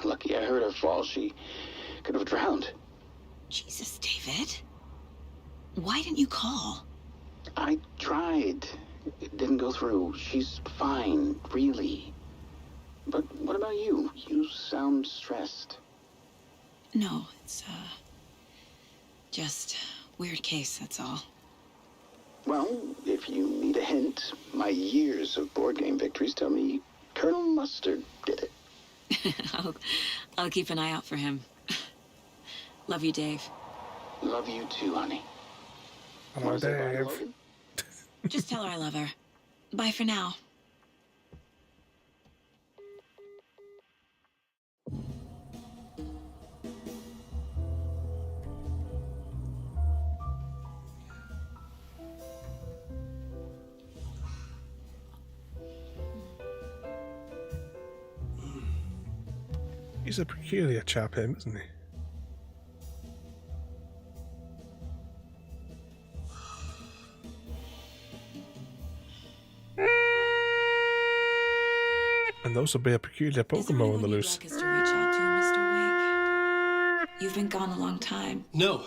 Lucky I heard her fall. She could have drowned. Jesus, David. Why didn't you call? I tried. It didn't go through. She's fine, really. But what about you? You sound stressed. No, it's, just weird case, that's all. Well, if you need a hint, my years of board game victories tell me Colonel Mustard did it. I'll keep an eye out for him. Love you, Dave. Love you too, honey. Hello, Dave. Just tell her I love her. Bye for now. He's a peculiar chap, him, isn't he? And those will be a peculiar Pokemon on the loose. Like us to reach out to, Mr. Wake? You've been gone a long time. No.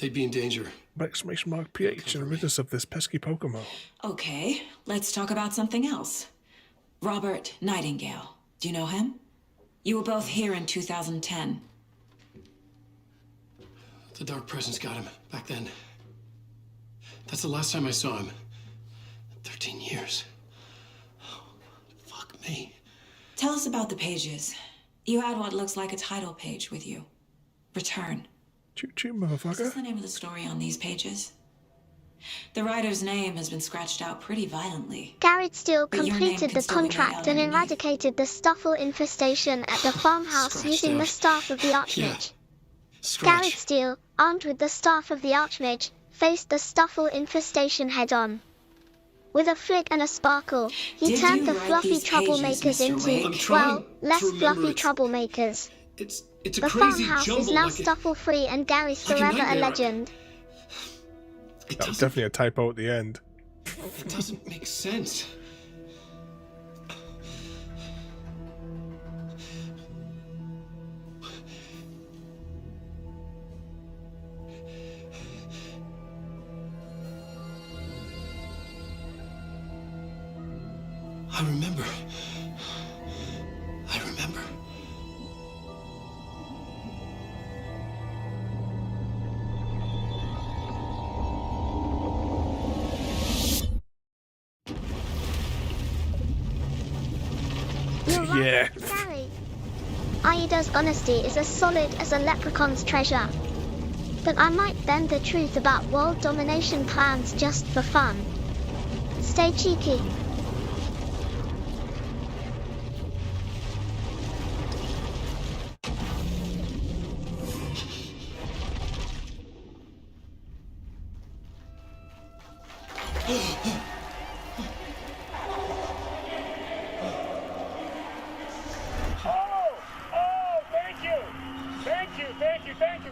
They'd be in danger. Exclamation mark PH and rid us of this pesky Pokemon. Okay, let's talk about something else. Robert Nightingale. Do you know him? You were both here in 2010. The Dark Presence got him back then. That's the last time I saw him. 13 years. Oh, fuck me. Tell us about the pages. You had what looks like a title page with you. Return. Choo-choo, motherfucker. Is this the name of the story on these pages? The writer's name has been scratched out pretty violently. Garrett Steele But your completed name the can still be made contract out and underneath. eradicated the Stuffle infestation at the farmhouse Scratched using the out. staff of the Archmage. Garrett Scratch. Steele, armed with the staff of the Archmage, faced the Stuffle infestation head-on. With a flick and a sparkle, he Did turned you the write fluffy these troublemakers pages, Mr. into, Wake? I'm trying well, less to remember fluffy it. troublemakers. It's a The crazy farmhouse jumble. is now like Stuffle-free and Gary's like a forever a nightmare. legend. That was definitely a typo at the end. It doesn't make sense. I remember. You're right, Yeah. Gary. Aida's honesty is as solid as a leprechaun's treasure. But I might bend the truth about world domination plans just for fun. Stay cheeky.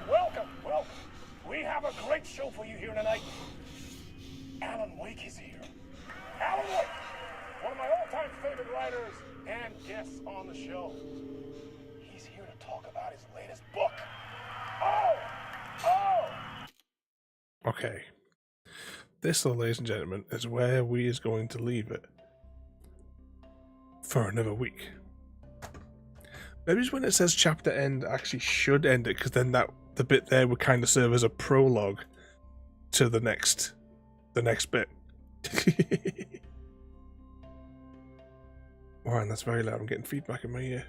Welcome. We have a great show for you here tonight. Alan Wake is here. Alan Wake, one of my all-time favorite writers and guests on the show. He's here to talk about his latest book. Okay. This, ladies and gentlemen, is where we is going to leave it for another week. Maybe it's when it says chapter end, actually should end it, because then the bit there would kind of serve as a prologue to the next bit. Wow, that's very loud. I'm getting feedback in my ear.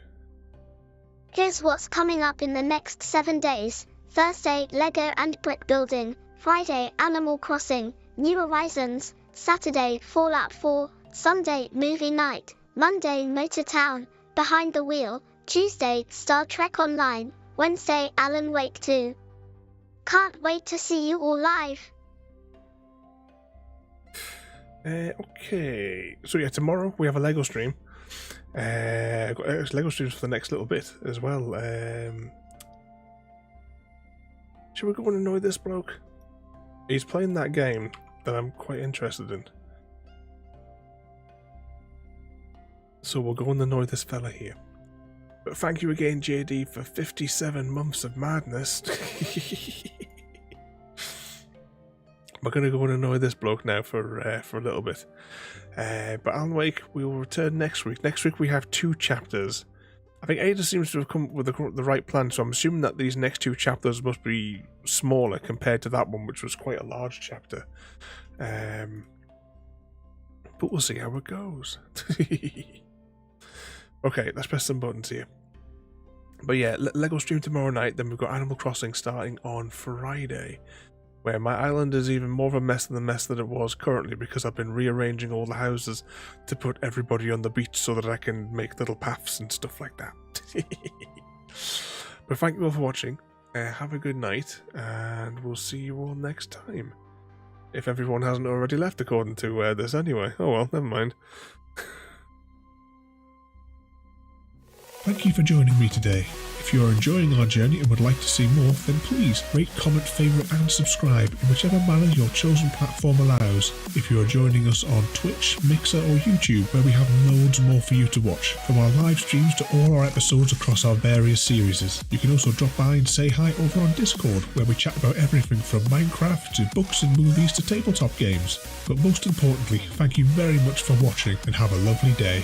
Here's what's coming up in the next 7 days. Thursday, Lego and brick building. Friday, Animal Crossing, New Horizons. Saturday, Fallout 4. Sunday, movie night. Monday, Motor Town, Behind the Wheel. Tuesday, Star Trek Online. Wednesday, Alan Wake 2. Can't wait to see you all live. Okay, so yeah, tomorrow we have a Lego stream. I've got Lego streams for the next little bit as well. Should we go and annoy this bloke? He's playing that game that I'm quite interested in. So we'll go and annoy this fella here. But thank you again, JD, for 57 months of madness. We're going to go and annoy this bloke now for a little bit. But Alan Wake, we will return next week. Next week we have 2 chapters. I think Ada seems to have come up with the right plan, so I'm assuming that these next 2 chapters must be smaller compared to that one, which was quite a large chapter. But we'll see how it goes. Okay, let's press some buttons here. But yeah, Lego stream tomorrow night, then we've got Animal Crossing starting on Friday, where my island is even more of a mess than the mess that it was currently, because I've been rearranging all the houses to put everybody on the beach so that I can make little paths and stuff like that. But thank you all for watching, have a good night, and we'll see you all next time. If everyone hasn't already left according to this anyway. Oh well, never mind. Thank you for joining me today. If you are enjoying our journey and would like to see more, then please rate, comment, favourite and subscribe in whichever manner your chosen platform allows. If you are joining us on Twitch, Mixer or YouTube, where we have loads more for you to watch, from our live streams to all our episodes across our various series. You can also drop by and say hi over on Discord, where we chat about everything from Minecraft to books and movies to tabletop games. But most importantly, thank you very much for watching and have a lovely day.